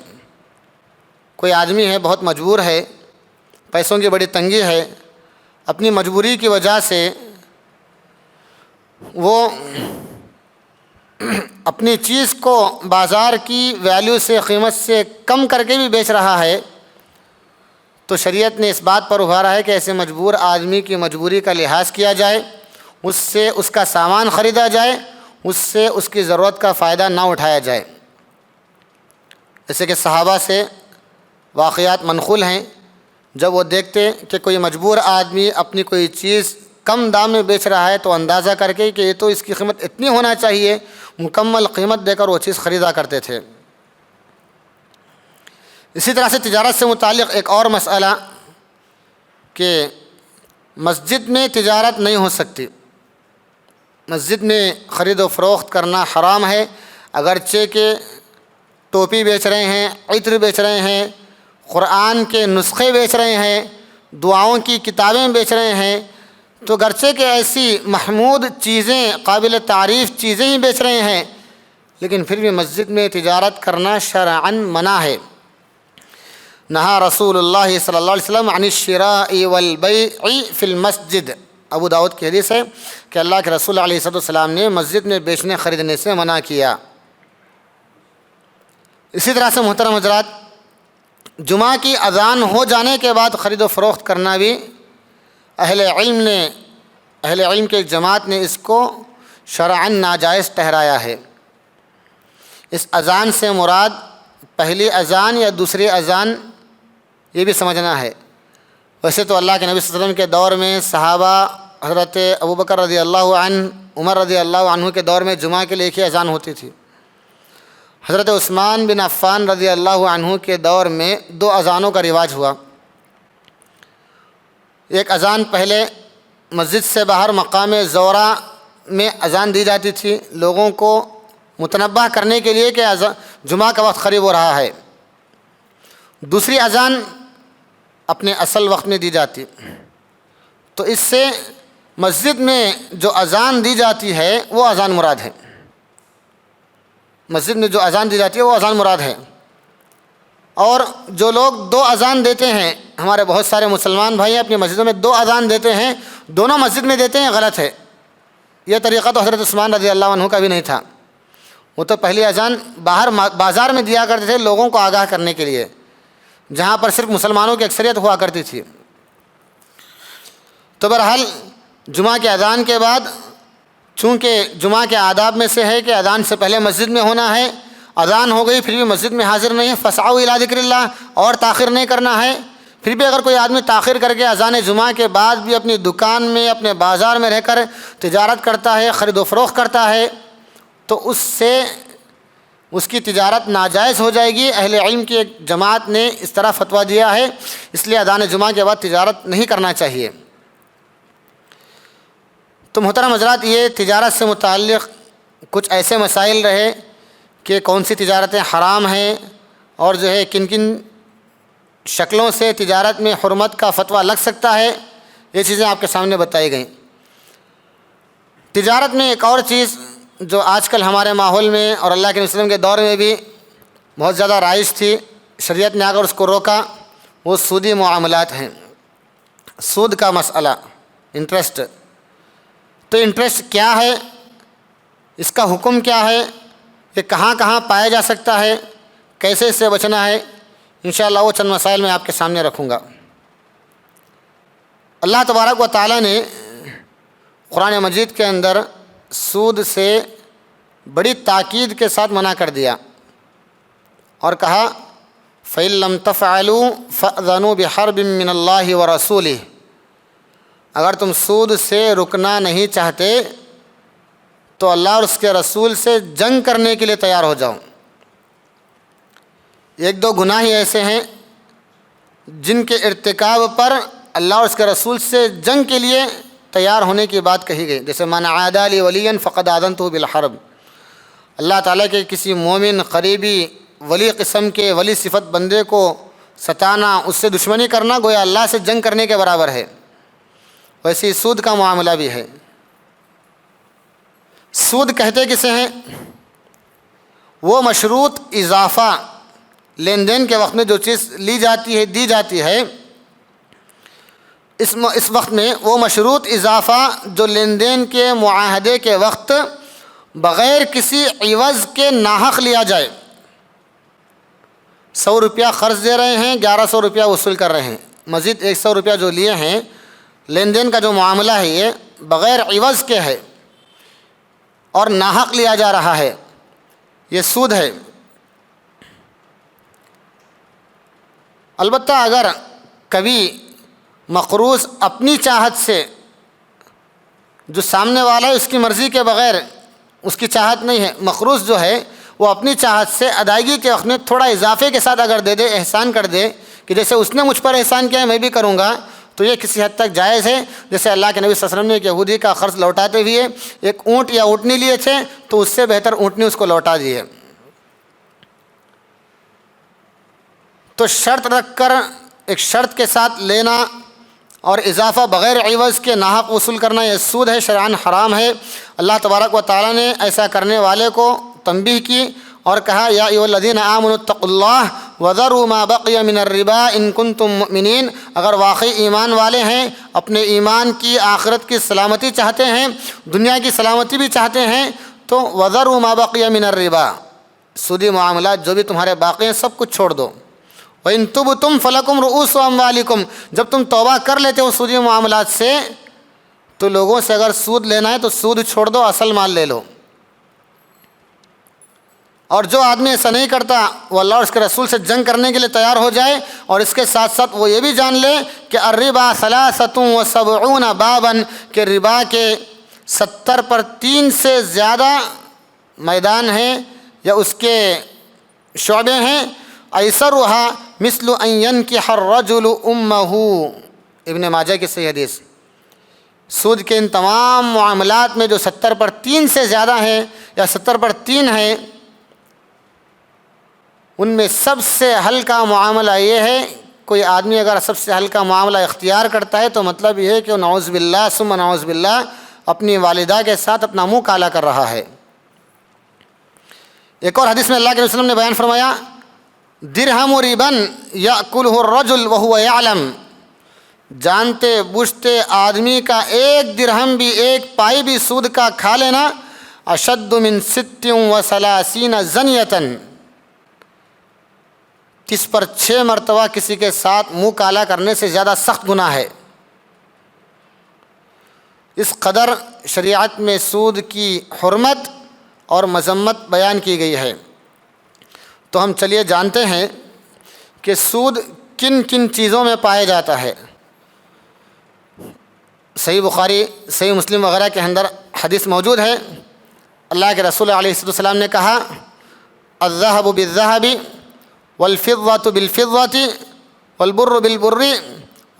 کوئی آدمی ہے بہت مجبور ہے، پیسوں کی بڑی تنگی ہے، اپنی مجبوری کی وجہ سے وہ اپنی چیز کو بازار کی ویلیو سے، قیمت سے کم کر کے بھی بیچ رہا ہے، تو شریعت نے اس بات پر ابھارا ہے کہ ایسے مجبور آدمی کی مجبوری کا لحاظ کیا جائے، اس سے اس کا سامان خریدا جائے، اس سے اس کی ضرورت کا فائدہ نہ اٹھایا جائے۔ جیسے کہ صحابہ سے واقعات منقول ہیں، جب وہ دیکھتے کہ کوئی مجبور آدمی اپنی کوئی چیز کم دام میں بیچ رہا ہے تو اندازہ کر کے کہ یہ تو اس کی قیمت اتنی ہونا چاہیے، مکمل قیمت دے کر وہ چیز خریدا کرتے تھے۔ اسی طرح سے تجارت سے متعلق ایک اور مسئلہ کہ مسجد میں تجارت نہیں ہو سکتی، مسجد میں خرید و فروخت کرنا حرام ہے، اگرچہ کہ ٹوپی بیچ رہے ہیں، عطر بیچ رہے ہیں، قرآن کے نسخے بیچ رہے ہیں، دعاؤں کی کتابیں بیچ رہے ہیں، تو گرچہ کہ ایسی محمود چیزیں، قابل تعریف چیزیں ہی بیچ رہے ہیں، لیکن پھر بھی مسجد میں تجارت کرنا شرعاً منع ہے۔ نہا رسول اللہ صلی اللہ علیہ وسلم عن الشراء والبیع فی المسجد، ابو داؤد کی حدیث ہے کہ اللہ کے رسول علیہ السلام نے مسجد میں بیچنے خریدنے سے منع کیا۔ اسی طرح سے محترم حضرات، جمعہ کی اذان ہو جانے کے بعد خرید و فروخت کرنا بھی اہل علم کے جماعت نے اس کو شرعاً ناجائز ٹھہرایا ہے۔ اس اذان سے مراد پہلی اذان یا دوسری اذان یہ بھی سمجھنا ہے۔ ویسے تو اللہ کے نبی صلی اللہ علیہ وسلم کے دور میں صحابہ حضرت ابوبکر رضی اللہ عنہ، عمر رضی اللہ عنہ کے دور میں جمعہ کے لیے ایک ہی اذان ہوتی تھی۔ حضرت عثمان بن عفان رضی اللہ عنہ کے دور میں 2 اذانوں کا رواج ہوا۔ ایک اذان پہلے مسجد سے باہر مقام زورا میں اذان دی جاتی تھی، لوگوں کو متنبہ کرنے کے لیے کہ جمعہ کا وقت قریب ہو رہا ہے۔ دوسری اذان اپنے اصل وقت میں دی جاتی، تو اس سے مسجد میں جو اذان دی جاتی ہے وہ اذان مراد ہے، مسجد میں جو اذان دی جاتی ہے وہ اذان مراد ہے۔ اور جو لوگ 2 اذان دیتے ہیں، ہمارے بہت سارے مسلمان بھائی اپنی مسجدوں میں 2 اذان دیتے ہیں، دونوں مسجد میں دیتے ہیں، غلط ہے۔ یہ طریقہ تو حضرت عثمان رضی اللہ عنہ کا بھی نہیں تھا، وہ تو پہلی اذان باہر بازار میں دیا کرتے تھے لوگوں کو آگاہ کرنے کے لیے، جہاں پر صرف مسلمانوں کی اکثریت ہوا کرتی تھی۔ تو بہرحال جمعہ کے اذان کے بعد، چونکہ جمعہ کے آداب میں سے ہے کہ اذان سے پہلے مسجد میں ہونا ہے، اذان ہو گئی پھر بھی مسجد میں حاضر نہیں ہے، فسعوا الی ذکر اللہ، اور تاخیر نہیں کرنا ہے۔ پھر بھی اگر کوئی آدمی تاخیر کر کے اذان جمعہ کے بعد بھی اپنی دکان میں، اپنے بازار میں رہ کر تجارت کرتا ہے، خرید و فروخت کرتا ہے، تو اس سے اس کی تجارت ناجائز ہو جائے گی۔ اہل علم کی ایک جماعت نے اس طرح فتویٰ دیا ہے، اس لیے اذان جمعہ کے بعد تجارت نہیں کرنا چاہیے۔ تو محترم حضرات، یہ تجارت سے متعلق کچھ ایسے مسائل رہے کہ کون سی تجارتیں حرام ہیں اور جو ہے کن کن شکلوں سے تجارت میں حرمت کا فتویٰ لگ سکتا ہے، یہ چیزیں آپ کے سامنے بتائی گئیں۔ تجارت میں ایک اور چیز جو آج کل ہمارے ماحول میں اور اللہ کے وسلم کے دور میں بھی بہت زیادہ رائج تھی، شریعت نے اگر اس کو روکا، وہ سودی معاملات ہیں۔ سود کا مسئلہ، انٹرسٹ، تو انٹرسٹ کیا ہے، اس کا حکم کیا ہے، یہ کہاں کہاں پایا جا سکتا ہے، کیسے اس سے بچنا ہے، انشاءاللہ وہ چند مسائل میں آپ کے سامنے رکھوں گا۔ اللہ تبارک و تعالیٰ نے قرآن مجید کے اندر سود سے بڑی تاکید کے ساتھ منع کر دیا اور کہا فَإِن لَّمْ تَفْعَلُوا فَأْذَنُوا بِحَرْبٍ مِّنَ اللَّهِ وَرَسُولِهِ، اگر تم سود سے رکنا نہیں چاہتے تو اللہ اور اس کے رسول سے جنگ کرنے کے لیے تیار ہو جاؤ۔ ایک دو گناہ ہی ایسے ہیں جن کے ارتکاب پر اللہ اور اس کے رسول سے جنگ کے لیے تیار ہونے کی بات کہی گئی، جیسے من عادی لی ولیا فقد آذنتہ بالحرب۔ اللہ تعالیٰ کے کسی مومن قریبی ولی قسم کے ولی صفت بندے کو ستانا، اس سے دشمنی کرنا گویا اللہ سے جنگ کرنے کے برابر ہے۔ ویسے ہی سود کا معاملہ بھی ہے۔ سود کہتے کسے ہیں؟ وہ مشروط اضافہ، لین دین کے وقت میں جو چیز لی جاتی ہے، دی جاتی ہے، اس وقت میں وہ مشروط اضافہ جو لین دین کے معاہدے کے وقت بغیر کسی عوض کے ناحق لیا جائے۔ 100 روپیہ قرض دے رہے ہیں، 1100 روپیہ وصول کر رہے ہیں، مزید 100 روپیہ جو لیے ہیں، لین دین کا جو معاملہ ہے یہ بغیر عوض کے ہے اور ناحق لیا جا رہا ہے، یہ سود ہے۔ البتہ اگر کبھی مقروض اپنی چاہت سے، جو سامنے والا ہے اس کی مرضی کے بغیر، اس کی چاہت نہیں ہے، مقروض جو ہے وہ اپنی چاہت سے ادائیگی کے وقت میں تھوڑا اضافے کے ساتھ اگر دے دے، احسان کر دے کہ جیسے اس نے مجھ پر احسان کیا ہے میں بھی کروں گا، تو یہ کسی حد تک جائز ہے۔ جیسے اللہ کے نبی صلی اللہ علیہ وسلم نے ایک یہودی کا قرض لوٹاتے ہوئے ایک اونٹ یا اونٹنی لیے تھے تو اس سے بہتر اونٹنی اس کو لوٹا دیے۔ تو شرط رکھ کر، ایک شرط کے ساتھ لینا اور اضافہ بغیر عوض کے ناحق وصول کرنا یہ سود ہے، شرعاً حرام ہے۔ اللہ تبارک و تعالیٰ نے ایسا کرنے والے کو تنبیہ کی اور کہا یا ایھا الذین آمنوا اتقوا اللہ وذروا ما بقی من الربا ان کنتم مؤمنین، اگر واقعی ایمان والے ہیں، اپنے ایمان کی، آخرت کی سلامتی چاہتے ہیں، دنیا کی سلامتی بھی چاہتے ہیں، تو وذروا ما بقی من الربا، سودی معاملات جو بھی تمہارے باقی ہیں سب کچھ چھوڑ دو۔ وَإِن تُبْتُمْ فَلَكُمْ رُؤُوسُ أَمْوَالِكُمْ، جب تم توبہ کر لیتے ہو سودی معاملات سے، تو لوگوں سے اگر سود لینا ہے تو سود چھوڑ دو، اصل مال لے لو۔ اور جو آدمی ایسا نہیں کرتا وہ اللہ اور اس کے رسول سے جنگ کرنے کے لیے تیار ہو جائے، اور اس کے ساتھ ساتھ وہ یہ بھی جان لے کہ الربا 73 بابا، کہ ربا کے 70 پر 3 سے زیادہ میدان ہیں یا اس کے شعبے ہیں۔ ایسرها مثل ان ينكح الرجل امه، ابن ماجہ کی صحیح حدیث۔ سود کے ان تمام معاملات میں جو 70 پر 3 سے زیادہ ہیں یا 70 پر 3 ہیں، ان میں سب سے ہلکا معاملہ یہ ہے، کوئی آدمی اگر سب سے ہلکا معاملہ اختیار کرتا ہے تو مطلب یہ ہے کہ وہ نعوذ باللہ ثم نعوذ باللہ اپنی والدہ کے ساتھ اپنا منہ کالا کر رہا ہے۔ ایک اور حدیث میں اللہ کے رسول نے بیان فرمایا درہم ربا یأکلہ الرجل وہو یعلم، جانتے بوجھتے آدمی کا 1 درہم بھی، 1 پائی بھی سود کا کھا لینا اشد من 36 زنیۃ، 30 پر 6 مرتبہ کسی کے ساتھ منہ کالا کرنے سے زیادہ سخت گناہ ہے۔ اس قدر شریعت میں سود کی حرمت اور مذمت بیان کی گئی ہے۔ تو ہم چلیے جانتے ہیں کہ سود کن کن چیزوں میں پایا جاتا ہے۔ صحیح بخاری، صحیح مسلم وغیرہ کے اندر حدیث موجود ہے، اللہ کے رسول علیہ السلام نے کہا الذهب بالذهب والفضة بالفضة والبر بالبر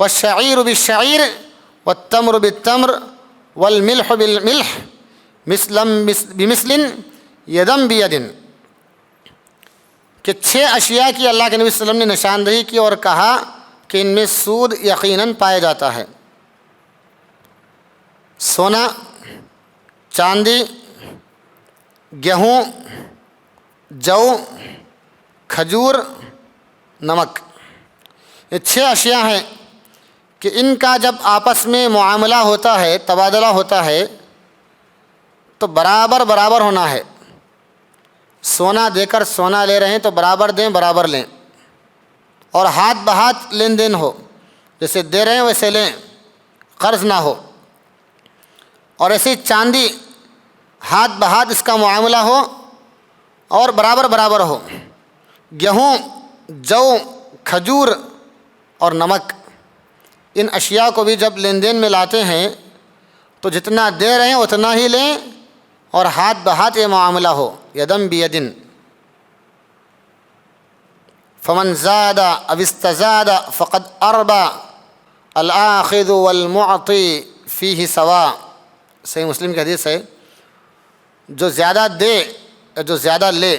والشعير بالشعير والتمر بالتمر والملح بالملح مثلا بمثل يدا بيد، کہ 6 اشیاء کی اللہ کے نبی صلی اللہ علیہ وسلم نے نشاندہی کی اور کہا کہ ان میں سود یقیناً پایا جاتا ہے۔ سونا، چاندی، گیہوں، جو، کھجور، نمک، یہ 6 اشیاء ہیں کہ ان کا جب آپس میں معاملہ ہوتا ہے، تبادلہ ہوتا ہے تو برابر برابر ہونا ہے۔ سونا دے کر سونا لے رہے ہیں تو برابر دیں، برابر لیں، اور ہاتھ بہاتھ لین دین ہو، جیسے دے رہے ہیں ویسے لیں، قرض نہ ہو۔ اور ایسے چاندی، ہاتھ بہاتھ اس کا معاملہ ہو اور برابر برابر ہو۔ گیہوں، جو، کھجور اور نمک، ان اشیاء کو بھی جب لین دین میں لاتے ہیں تو جتنا دے رہے ہیں اتنا ہی لیں اور ہاتھ بہاتھ یہ معاملہ ہو، یدم بیدن۔ فمن زاد او استزاد فقد اربا الآخذ والمعطی فیہ سوا، صحیح مسلم کی حدیث ہے، جو زیادہ دے یا جو زیادہ لے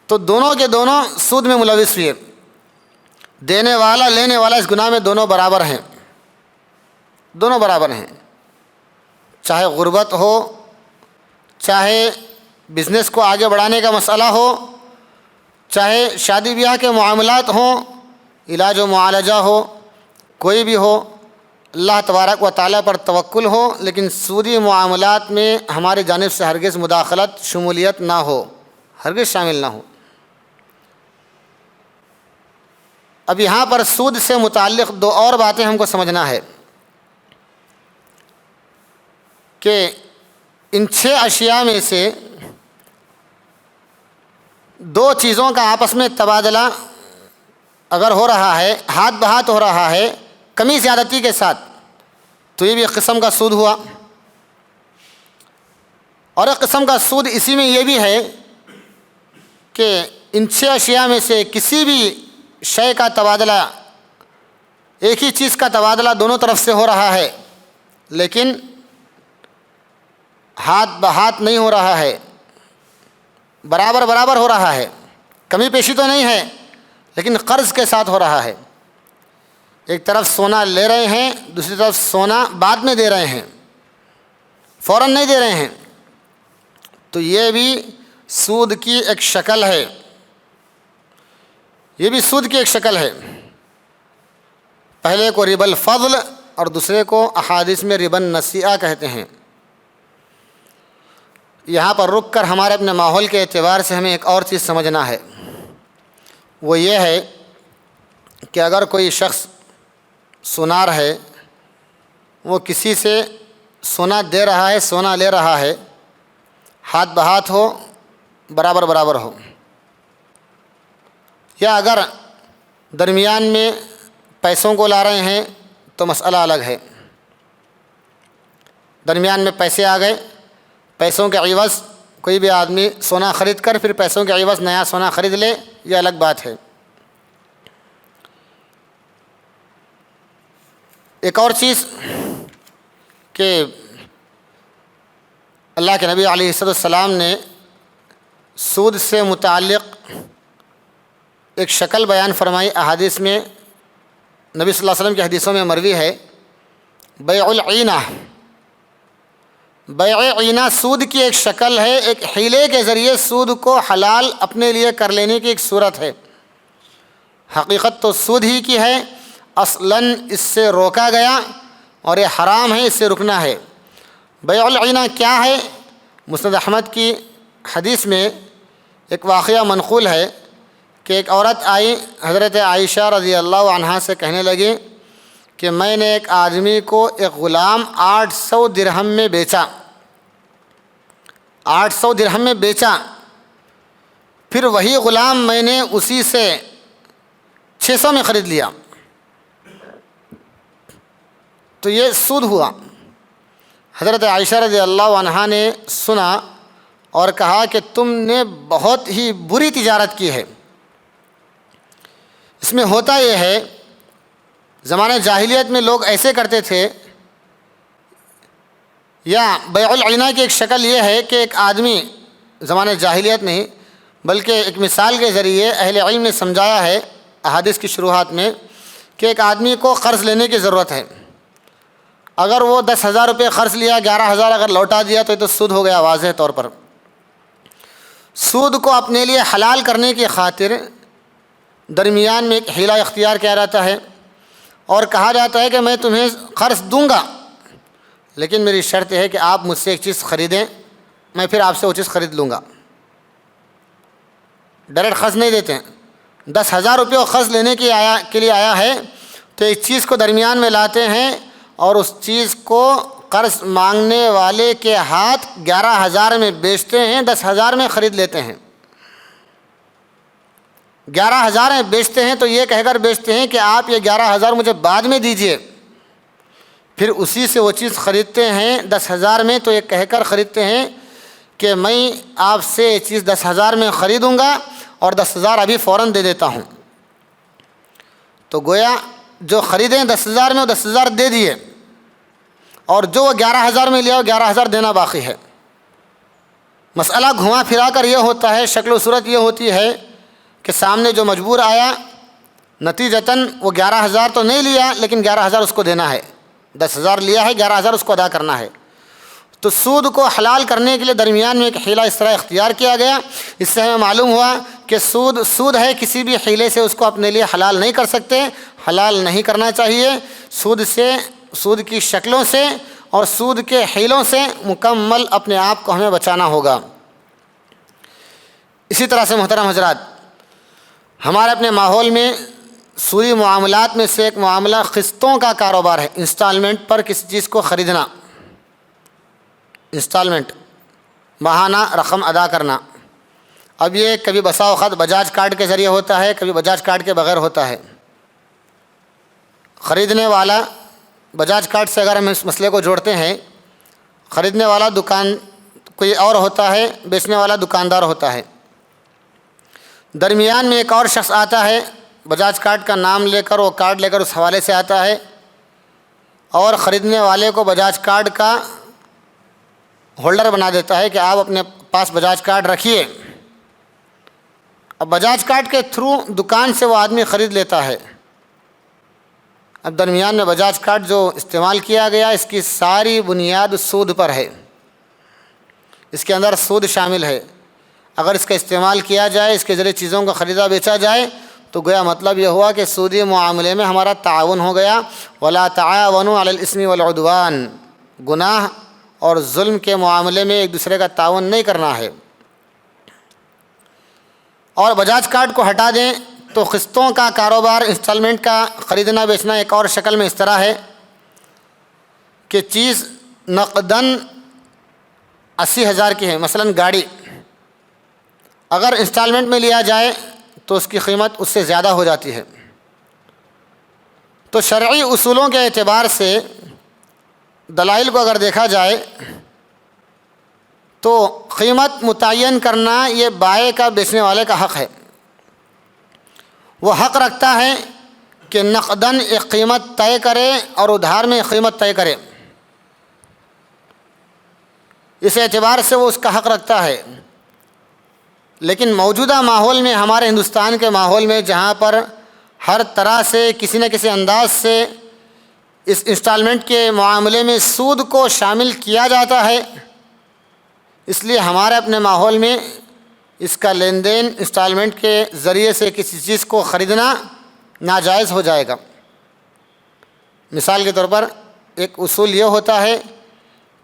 تو دونوں کے دونوں سود میں ملوث ہوئے۔ دینے والا لینے والا اس گناہ میں دونوں برابر ہیں، دونوں برابر ہیں، چاہے غربت ہو، چاہے بزنس کو آگے بڑھانے کا مسئلہ ہو، چاہے شادی بیاہ کے معاملات ہوں، علاج و معالجہ ہو، کوئی بھی ہو، اللہ تبارک و تعالیٰ پر توکل ہو، لیکن سودی معاملات میں ہماری جانب سے ہرگز مداخلت، شمولیت نہ ہو، ہرگز شامل نہ ہو۔ اب یہاں پر سود سے متعلق 2 اور باتیں ہم کو سمجھنا ہے کہ ان 6 اشیاء میں سے 2 چیزوں کا آپس میں تبادلہ اگر ہو رہا ہے، ہاتھ بہاتھ ہو رہا ہے کمی زیادتی کے ساتھ، تو یہ بھی ایک قسم کا سود ہوا۔ اور ایک قسم کا سود اسی میں یہ بھی ہے کہ ان 6 اشیاء میں سے کسی بھی شے کا تبادلہ، ایک ہی چیز کا تبادلہ دونوں طرف سے ہو رہا ہے لیکن ہاتھ بہاتھ نہیں ہو رہا ہے، برابر برابر ہو رہا ہے، کمی پیشی تو نہیں ہے لیکن قرض کے ساتھ ہو رہا ہے۔ ایک طرف سونا لے رہے ہیں، دوسری طرف سونا بعد میں دے رہے ہیں، فوراً نہیں دے رہے ہیں، تو یہ بھی سود کی ایک شکل ہے، یہ بھی سود کی ایک شکل ہے۔ پہلے کو ربا الفضل اور دوسرے کو احادیث میں ربا النسیئہ کہتے ہیں۔ یہاں پر رک کر ہمارے اپنے ماحول کے اعتبار سے ہمیں ایک اور چیز سمجھنا ہے، وہ یہ ہے کہ اگر کوئی شخص سونار ہے، وہ کسی سے سونا دے رہا ہے، سونا لے رہا ہے، ہاتھ بہاتھ ہو، برابر برابر ہو، یا اگر درمیان میں پیسوں کو لا رہے ہیں تو مسئلہ الگ ہے۔ درمیان میں پیسے آ گئے، پیسوں کے عوض کوئی بھی آدمی سونا خرید کر پھر پیسوں کے عوض نیا سونا خرید لے، یہ الگ بات ہے۔ ایک اور چیز کہ اللہ کے نبی علیہ السلام نے سود سے متعلق ایک شکل بیان فرمائی، احادیث میں نبی صلی اللہ علیہ وسلم کی حدیثوں میں مروی ہے، بیع العینہ۔ بیع عینہ سود کی ایک شکل ہے، ایک حیلے کے ذریعے سود کو حلال اپنے لیے کر لینے کی ایک صورت ہے۔ حقیقت تو سود ہی کی ہے، اصلاً اس سے روکا گیا اور یہ حرام ہے، اس سے رکنا ہے۔ بیع العینہ کیا ہے؟ مسند احمد کی حدیث میں ایک واقعہ منقول ہے کہ ایک عورت آئی حضرت عائشہ رضی اللہ عنہا سے کہنے لگی کہ میں نے ایک آدمی کو ایک غلام 800 درہم میں بیچا، 800 درہم میں بیچا، پھر وہی غلام میں نے اسی سے 600 میں خرید لیا، تو یہ سود ہوا۔ حضرت عائشہ رضی اللہ عنہا نے سنا اور کہا کہ تم نے بہت ہی بری تجارت کی ہے۔ اس میں ہوتا یہ ہے، زمانہ جاہلیت میں لوگ ایسے کرتے تھے، یا بیع العینہ کی ایک شکل یہ ہے کہ ایک آدمی زمانہ جاہلیت میں بلکہ ایک مثال کے ذریعے اہل علم نے سمجھایا ہے احادیث کی شروحات میں کہ ایک آدمی کو قرض لینے کی ضرورت ہے. اگر وہ 10,000 روپے قرض لیا، 11,000 اگر لوٹا دیا تو یہ تو سود ہو گیا واضح طور پر. سود کو اپنے لیے حلال کرنے کی خاطر درمیان میں ایک حیلہ اختیار کیا جاتا ہے اور کہا جاتا ہے کہ میں تمہیں قرض دوں گا، لیکن میری شرط ہے کہ آپ مجھ سے ایک چیز خریدیں، میں پھر آپ سے وہ چیز خرید لوں گا. ڈائریکٹ قرض نہیں دیتے ہیں. 10,000 روپے قرض لینے کے لیے آیا ہے تو ایک چیز کو درمیان میں لاتے ہیں اور اس چیز کو قرض مانگنے والے کے ہاتھ 11,000 میں بیچتے ہیں، 10,000 میں خرید لیتے ہیں. 11,000 میں بیچتے ہیں تو یہ کہہ کر بیچتے ہیں کہ آپ یہ 11,000 مجھے بعد میں دیجئے. پھر اسی سے وہ چیز خریدتے ہیں 10,000 میں، تو یہ کہہ کر خریدتے ہیں کہ میں آپ سے یہ چیز 10,000 میں خریدوں گا اور 10,000 ابھی فوراً دے دیتا ہوں. تو گویا جو خریدیں 10,000 میں وہ 10,000 دے دیے اور جو وہ 11,000 میں لیا وہ 11,000 دینا باقی ہے. مسئلہ گھما پھرا کر یہ ہوتا ہے، شکل و صورت یہ ہوتی ہے کہ سامنے جو مجبور آیا نتیجتاً وہ 11,000 تو نہیں لیا لیکن 11,000 اس کو دینا ہے. 10,000 لیا ہے، 11,000 اس کو ادا کرنا ہے. تو سود کو حلال کرنے کے لیے درمیان میں ایک حیلہ اس طرح اختیار کیا گیا. اس سے ہمیں معلوم ہوا کہ سود ہے، کسی بھی حیلے سے اس کو اپنے لیے حلال نہیں کر سکتے، حلال نہیں کرنا چاہیے. سود کی شکلوں سے اور سود کے حیلوں سے مکمل اپنے آپ کو ہمیں بچانا ہوگا. اسی طرح سے محترم حضرات، ہمارے اپنے ماحول میں سودی معاملات میں سے ایک معاملہ قسطوں کا کاروبار ہے. انسٹالمنٹ پر کسی چیز کو خریدنا، انسٹالمنٹ ماہانہ رقم ادا کرنا. اب یہ کبھی بسا اوقات بجاج کارڈ کے ذریعے ہوتا ہے، کبھی بجاج کارڈ کے بغیر ہوتا ہے. خریدنے والا بجاج کارڈ سے اگر ہم اس مسئلے کو جوڑتے ہیں، خریدنے والا دکان کوئی اور ہوتا ہے، بیچنے والا دکاندار ہوتا ہے. درمیان میں ایک اور شخص آتا ہے، بجاج کارڈ کا نام لے کر، وہ کارڈ لے کر اس حوالے سے آتا ہے اور خریدنے والے کو بجاج کارڈ کا ہولڈر بنا دیتا ہے کہ آپ اپنے پاس بجاج کارڈ رکھیے. اب بجاج کارڈ کے تھرو دکان سے وہ آدمی خرید لیتا ہے. اب درمیان میں بجاج کارڈ جو استعمال کیا گیا، اس کی ساری بنیاد سود پر ہے، اس کے اندر سود شامل ہے. اگر اس کا استعمال کیا جائے، اس کے ذریعے چیزوں کو خریدا بیچا جائے، تو گویا مطلب یہ ہوا کہ سودی معاملے میں ہمارا تعاون ہو گیا. وَلَا تَعَاوَنُوا عَلَى الْإِثْمِ وَالْعُدْوَانِ، گناہ اور ظلم کے معاملے میں ایک دوسرے کا تعاون نہیں کرنا ہے. اور بجاج کارڈ کو ہٹا دیں تو قسطوں کا کاروبار، انسٹالمنٹ کا خریدنا بیچنا ایک اور شکل میں اس طرح ہے کہ چیز نقداً 80,000 کی ہے، مثلا گاڑی، اگر انسٹالمنٹ میں لیا جائے تو اس کی قیمت اس سے زیادہ ہو جاتی ہے. تو شرعی اصولوں کے اعتبار سے دلائل کو اگر دیکھا جائے تو قیمت متعین کرنا یہ بائع کا بیچنے والے کا حق ہے. وہ حق رکھتا ہے کہ نقداً ایک قیمت طے کرے اور ادھار میں ایک قیمت طے کرے. اس اعتبار سے وہ اس کا حق رکھتا ہے. لیکن موجودہ ماحول میں، ہمارے ہندوستان کے ماحول میں، جہاں پر ہر طرح سے کسی نہ کسی انداز سے اس انسٹالمنٹ کے معاملے میں سود کو شامل کیا جاتا ہے، اس لیے ہمارے اپنے ماحول میں اس کا لین دین انسٹالمنٹ کے ذریعے سے کسی چیز کو خریدنا ناجائز ہو جائے گا. مثال کے طور پر ایک اصول یہ ہوتا ہے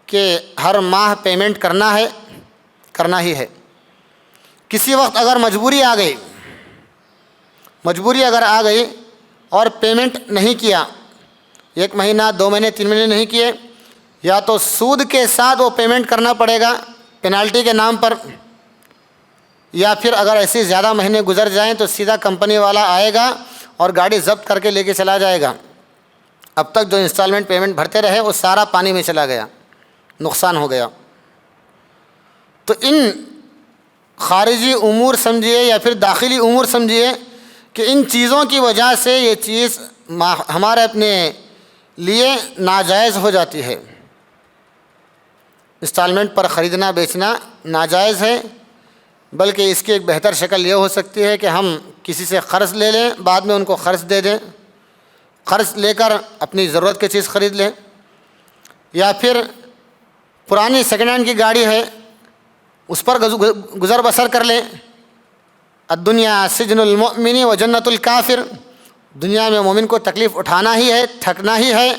کہ ہر ماہ پیمنٹ کرنا ہی ہے. کسی وقت اگر مجبوری اگر آ گئی اور پیمنٹ نہیں کیا، 1 مہینہ 2 مہینے 3 مہینے نہیں کیے، یا تو سود کے ساتھ وہ پیمنٹ کرنا پڑے گا پینالٹی کے نام پر، یا پھر اگر ایسے زیادہ مہینے گزر جائیں تو سیدھا کمپنی والا آئے گا اور گاڑی ضبط کر کے لے کے چلا جائے گا. اب تک جو انسٹالمنٹ پیمنٹ بھرتے رہے وہ سارا پانی میں چلا گیا، نقصان ہو گیا. تو ان خارجی امور سمجھیے یا پھر داخلی امور سمجھیے کہ ان چیزوں کی وجہ سے یہ چیز ہمارے اپنے لیے ناجائز ہو جاتی ہے. انسٹالمنٹ پر خریدنا بیچنا ناجائز ہے، بلکہ اس کی ایک بہتر شکل یہ ہو سکتی ہے کہ ہم کسی سے قرض لے لیں، بعد میں ان کو قرض دے دیں، قرض لے کر اپنی ضرورت کی چیز خرید لیں، یا پھر پرانی سیکنڈ ہینڈ کی گاڑی ہے اس پر گزر بسر کر لیں۔ الدنیا سجن المؤمن و جنت الکافر، دنیا میں مومن کو تکلیف اٹھانا ہی ہے، تھکنا ہی ہے،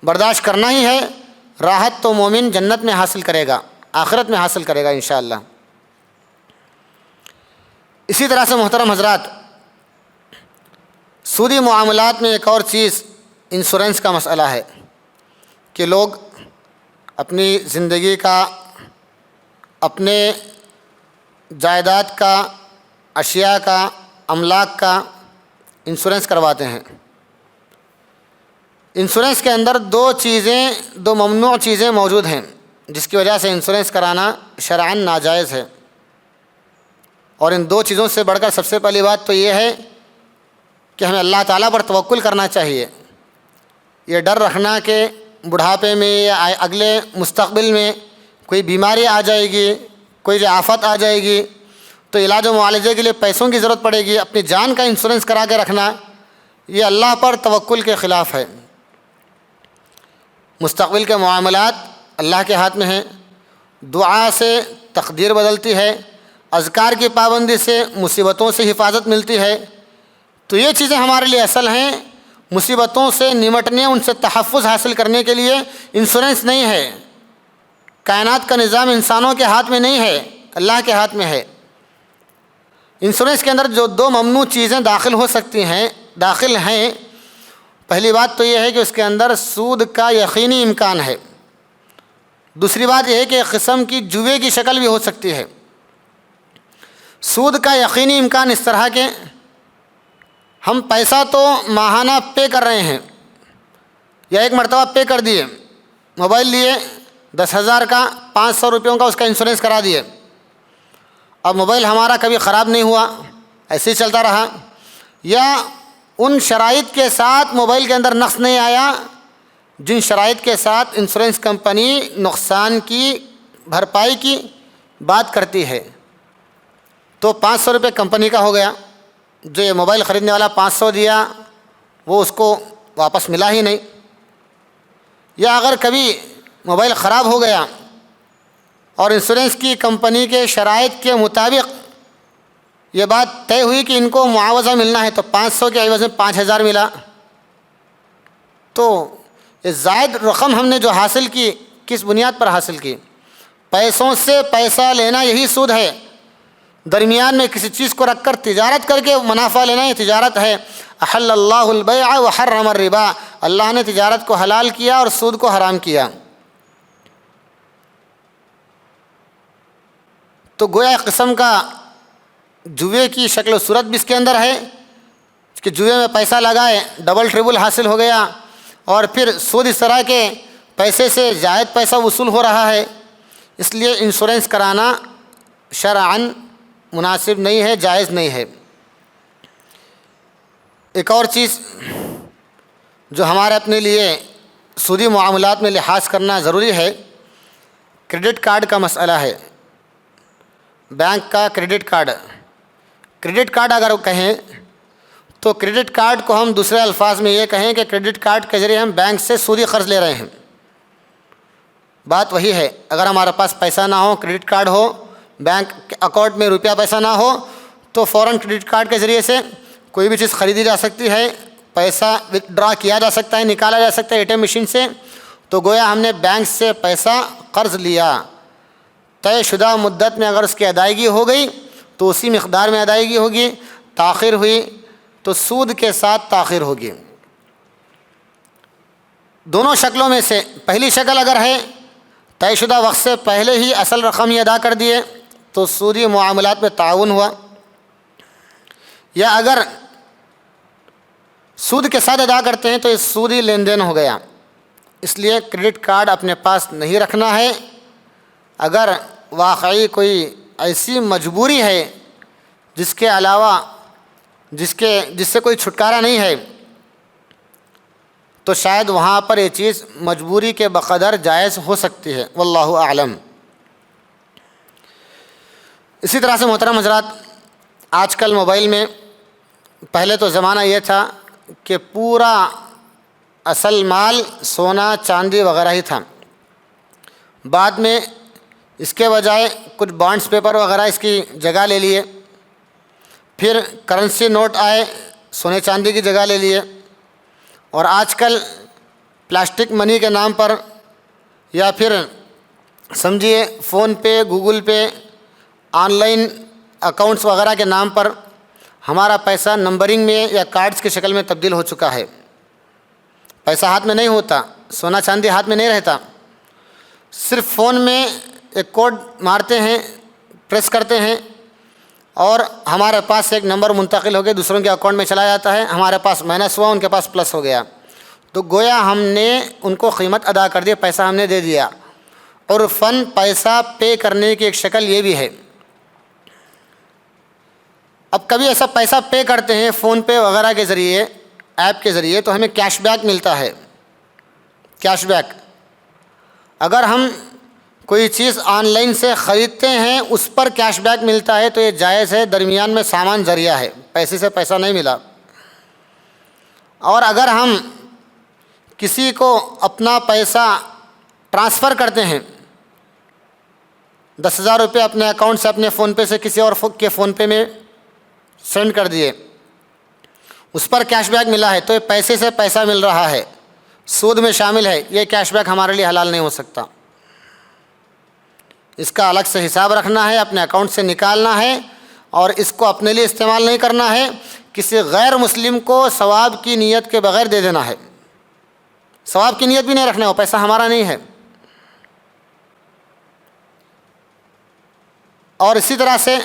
برداشت کرنا ہی ہے، راحت تو مومن جنت میں حاصل کرے گا، آخرت میں حاصل کرے گا انشاءاللہ۔ اسی طرح سے محترم حضرات، سودی معاملات میں ایک اور چیز انشورنس کا مسئلہ ہے کہ لوگ اپنی زندگی کا، اپنے جائیداد کا، اشیاء کا، املاک کا انشورنس کرواتے ہیں۔ انشورنس کے اندر دو ممنوع چیزیں موجود ہیں جس کی وجہ سے انشورنس کرانا شرعاً ناجائز ہے، اور ان دو چیزوں سے بڑھ کر سب سے پہلی بات تو یہ ہے کہ ہمیں اللہ تعالیٰ پر توکل کرنا چاہیے۔ یہ ڈر رکھنا کہ بڑھاپے میں یا اگلے مستقبل میں کوئی بیماری آ جائے گی، کوئی آفت آ جائے گی تو علاج و معالجے کے لیے پیسوں کی ضرورت پڑے گی، اپنی جان کا انشورنس کرا کے رکھنا، یہ اللہ پر توکل کے خلاف ہے۔ مستقبل کے معاملات اللہ کے ہاتھ میں ہیں، دعا سے تقدیر بدلتی ہے، اذکار کی پابندی سے مصیبتوں سے حفاظت ملتی ہے، تو یہ چیزیں ہمارے لیے اصل ہیں۔ مصیبتوں سے نمٹنے، ان سے تحفظ حاصل کرنے کے لیے انشورنس نہیں ہے۔ کائنات کا نظام انسانوں کے ہاتھ میں نہیں ہے، اللہ کے ہاتھ میں ہے۔ انشورنس کے اندر جو دو ممنوع چیزیں داخل ہیں، پہلی بات تو یہ ہے کہ اس کے اندر سود کا یقینی امکان ہے۔ دوسری بات یہ ہے کہ ایک قسم کی جوے کی شکل بھی ہو سکتی ہے۔ سود کا یقینی امکان اس طرح کے، ہم پیسہ تو ماہانہ پے کر رہے ہیں یا ایک مرتبہ پے کر دیے، موبائل لیے 10,000 کا، 500 روپیوں کا اس کا انشورنس کرا دیے، اب موبائل ہمارا کبھی خراب نہیں ہوا، ایسے ہی چلتا رہا، یا ان شرائط کے ساتھ موبائل کے اندر نقص نہیں آیا جن شرائط کے ساتھ انشورنس کمپنی نقصان کی بھرپائی کی بات کرتی ہے، تو 500 روپے کمپنی کا ہو گیا، جو یہ موبائل خریدنے والا 500 دیا وہ اس کو واپس ملا ہی نہیں۔ یا اگر کبھی موبائل خراب ہو گیا اور انشورنس کی کمپنی کے شرائط کے مطابق یہ بات طے ہوئی کہ ان کو معاوضہ ملنا ہے، تو 500 کے عوض میں 5,000 ملا، تو یہ زائد رقم ہم نے جو حاصل کی کس بنیاد پر حاصل کی؟ پیسوں سے پیسہ لینا یہی سود ہے۔ درمیان میں کسی چیز کو رکھ کر تجارت کر کے منافع لینا یہ تجارت ہے۔ احل اللہ البیع وحرم الربا، اللہ نے تجارت کو حلال کیا اور سود کو حرام کیا۔ تو گویا ایک قسم کا جوے کی شکل و صورت بھی اس کے اندر ہے کہ جوے میں پیسہ لگائے ڈبل ٹریبل حاصل ہو گیا، اور پھر سود اس طرح کے پیسے سے زائد پیسہ وصول ہو رہا ہے۔ اس لیے انشورنس کرانا شرعاً مناسب نہیں ہے، جائز نہیں ہے۔ ایک اور چیز جو ہمارے اپنے لیے سودی معاملات میں لحاظ کرنا ضروری ہے، کریڈٹ کارڈ کا مسئلہ ہے۔ بینک کا کریڈٹ کارڈ اگر کہیں تو کریڈٹ کارڈ کو ہم دوسرے الفاظ میں یہ کہیں کہ کریڈٹ کارڈ کے ذریعے ہم بینک سے سودی قرض لے رہے ہیں۔ بات وہی ہے، اگر ہمارے پاس پیسہ نہ ہو، کریڈٹ کارڈ ہو، بینک اکاؤنٹ میں روپیہ پیسہ نہ ہو، تو فوراً کریڈٹ کارڈ کے ذریعے سے کوئی بھی چیز خریدی جا سکتی ہے، پیسہ وتھڈرا کیا جا سکتا ہے، نکالا جا سکتا ہے ATM مشین سے، تو گویا ہم نے بینک سے پیسہ قرض لیا۔ طے شدہ مدت میں اگر اس کی ادائیگی ہو گئی تو اسی مقدار میں ادائیگی ہوگی، تاخیر ہوئی تو سود کے ساتھ تاخیر ہوگی۔ دونوں شکلوں میں سے پہلی شکل اگر ہے طے شدہ وقت سے پہلے ہی اصل رقم ہی ادا کر دیے تو سودی معاملات میں تعاون ہوا، یا اگر سود کے ساتھ ادا کرتے ہیں تو یہ سودی لین دین ہو گیا۔ اس لیے کریڈٹ کارڈ اپنے پاس نہیں رکھنا ہے۔ اگر واقعی کوئی ایسی مجبوری ہے جس کے علاوہ جس سے کوئی چھٹکارا نہیں ہے تو شاید وہاں پر یہ چیز مجبوری کے بقدر جائز ہو سکتی ہے، واللہ اعلم۔ اسی طرح سے محترم حضرات، آج کل موبائل میں، پہلے تو زمانہ یہ تھا کہ پورا اصل مال سونا چاندی وغیرہ ہی تھا، بعد میں اس کے بجائے کچھ بانڈس پیپر وغیرہ اس کی جگہ لے لیے، پھر کرنسی نوٹ آئے، سونے چاندی کی جگہ لے لیے، اور آج کل پلاسٹک منی کے نام پر یا پھر سمجھیے phone pay, Google pay, on line accounts وغیرہ کے نام پر ہمارا پیسہ نمبرنگ میں یا کارڈز کی شکل میں تبدیل ہو چکا ہے۔ پیسہ ہاتھ میں نہیں ہوتا، سونا چاندی ہاتھ میں نہیں رہتا، صرف فون میں ایک کوڈ مارتے ہیں، پریس کرتے ہیں، اور ہمارے پاس ایک نمبر منتقل ہو کے دوسروں کے اکاؤنٹ میں چلا جاتا ہے، ہمارے پاس مائنس ہوا، ان کے پاس پلس ہو گیا، تو گویا ہم نے ان کو قیمت ادا کر دی، پیسہ ہم نے دے دیا۔ اور فن پیسہ پے کرنے کی ایک شکل یہ بھی ہے۔ اب کبھی ایسا پیسہ پے کرتے ہیں فون پے وغیرہ کے ذریعے، ایپ کے ذریعے، تو ہمیں کیش بیک ملتا ہے۔ کیش بیک، اگر ہم کوئی چیز آن لائن سے خریدتے ہیں اس پر کیش بیک ملتا ہے تو یہ جائز ہے، درمیان میں سامان ذریعہ ہے، پیسے سے پیسہ نہیں ملا۔ اور اگر ہم کسی کو اپنا پیسہ ٹرانسفر کرتے ہیں، 10,000 روپے اپنے اکاؤنٹ سے اپنے فون پے سے کسی اور کے فون پے میں سینڈ کر دیے، اس پر کیش بیک ملا ہے، تو یہ پیسے سے پیسہ مل رہا ہے، سود میں شامل ہے، یہ کیش بیک ہمارے لیے حلال نہیں ہو سکتا۔ اس کا الگ سے حساب رکھنا ہے، اپنے اکاؤنٹ سے نکالنا ہے، اور اس کو اپنے لیے استعمال نہیں کرنا ہے، کسی غیر مسلم کو ثواب کی نیت کے بغیر دے دینا ہے، ثواب کی نیت بھی نہیں رکھنا ہے، وہ پیسہ ہمارا نہیں ہے۔ اور اسی طرح سے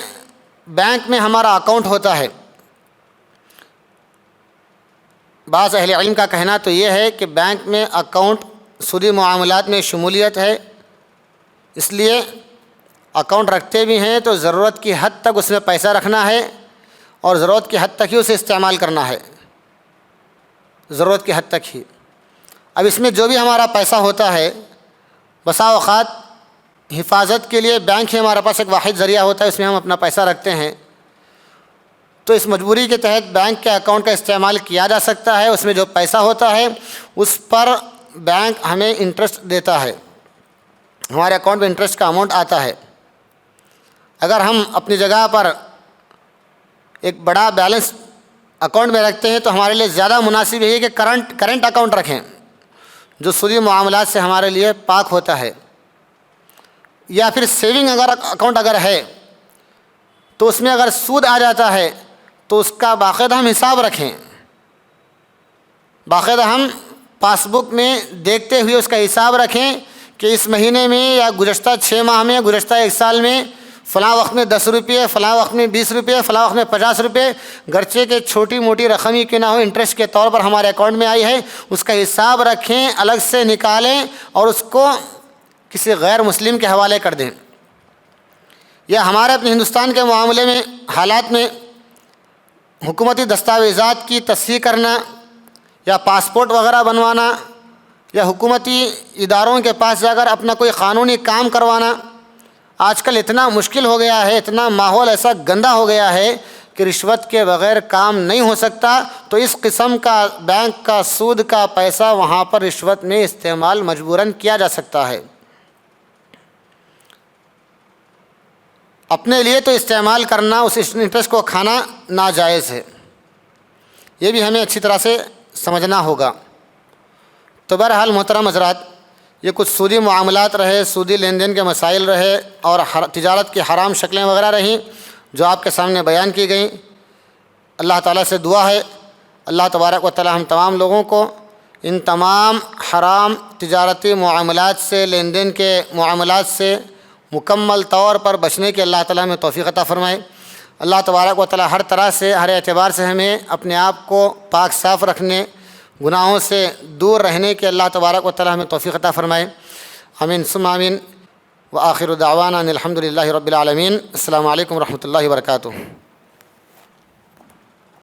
بینک میں ہمارا اکاؤنٹ ہوتا ہے، بعض اہل علم کا کہنا تو یہ ہے کہ بینک میں اکاؤنٹ سودی معاملات میں شمولیت ہے، اس لیے اکاؤنٹ رکھتے بھی ہیں تو ضرورت کی حد تک اس میں پیسہ رکھنا ہے، اور ضرورت کی حد تک ہی اسے استعمال کرنا ہے، ضرورت کی حد تک ہی۔ اب اس میں جو بھی ہمارا پیسہ ہوتا ہے، بسا اوقات حفاظت کے لیے بینک ہی ہمارے پاس ایک واحد ذریعہ ہوتا ہے، اس میں ہم اپنا پیسہ رکھتے ہیں، تو اس مجبوری کے تحت بینک کے اکاؤنٹ کا استعمال کیا جا سکتا ہے۔ اس میں جو پیسہ ہوتا ہے اس پر بینک ہمیں انٹرسٹ دیتا ہے، ہمارے اکاؤنٹ میں انٹرسٹ کا اماؤنٹ آتا ہے۔ اگر ہم اپنی جگہ پر ایک بڑا بیلنس اکاؤنٹ میں رکھتے ہیں تو ہمارے لیے زیادہ مناسب یہی ہے کہ کرنٹ اکاؤنٹ رکھیں، جو سودی معاملات سے ہمارے لیے پاک ہوتا ہے، یا پھر سیونگ اکاؤنٹ اگر ہے تو اس میں اگر سود آ جاتا ہے تو اس کا باقاعدہ ہم حساب رکھیں، باقاعدہ ہم پاس بک میں دیکھتے ہوئے اس کا حساب رکھیں کہ اس مہینے میں یا گزشتہ 6 ماہ میں، گزشتہ 1 سال میں فلاں وقت میں 10 روپے، فلاں وقت میں 20 روپے، فلاں وقت میں 50 روپے، گرچہ کہ چھوٹی موٹی رقم ہی کیوں نہ ہو، انٹرسٹ کے طور پر ہمارے اکاؤنٹ میں آئی ہے، اس کا حساب رکھیں، الگ سے نکالیں اور اس کو کسی غیر مسلم کے حوالے کر دیں۔ یا ہمارے اپنے ہندوستان کے معاملے میں حالات میں حکومتی دستاویزات کی تصحیح کرنا یا پاسپورٹ وغیرہ بنوانا یا حکومتی اداروں کے پاس جا کر اپنا کوئی قانونی کام کروانا آج کل اتنا مشکل ہو گیا ہے، اتنا ماحول ایسا گندا ہو گیا ہے کہ رشوت کے بغیر کام نہیں ہو سکتا، تو اس قسم کا بینک کا سود کا پیسہ وہاں پر رشوت میں استعمال مجبوراً کیا جا سکتا ہے۔ اپنے لیے تو استعمال کرنا، اس انٹرسٹ کو کھانا ناجائز ہے، یہ بھی ہمیں اچھی طرح سے سمجھنا ہوگا۔ تو بہرحال محترم حضرات، یہ کچھ سودی معاملات رہے، سودی لین دین کے مسائل رہے اور تجارت کی حرام شکلیں وغیرہ رہیں جو آپ کے سامنے بیان کی گئیں۔ اللہ تعالیٰ سے دعا ہے اللہ تبارک و تعالیٰ ہم تمام لوگوں کو ان تمام حرام تجارتی معاملات سے، لین دین کے معاملات سے مکمل طور پر بچنے کے اللہ تعالیٰ میں توفیق عطا فرمائے۔ اللہ تبارک و تعالیٰ ہر طرح سے، ہر اعتبار سے ہمیں اپنے آپ کو پاک صاف رکھنے، گناہوں سے دور رہنے کے اللہ تبارک و تعالیٰ ہمیں توفیق عطا فرمائے۔ آمین ثم آمین۔ وآخر دعوانا ان الحمد للہ رب العالمین۔ السلام علیکم ورحمۃ اللہ وبرکاتہ۔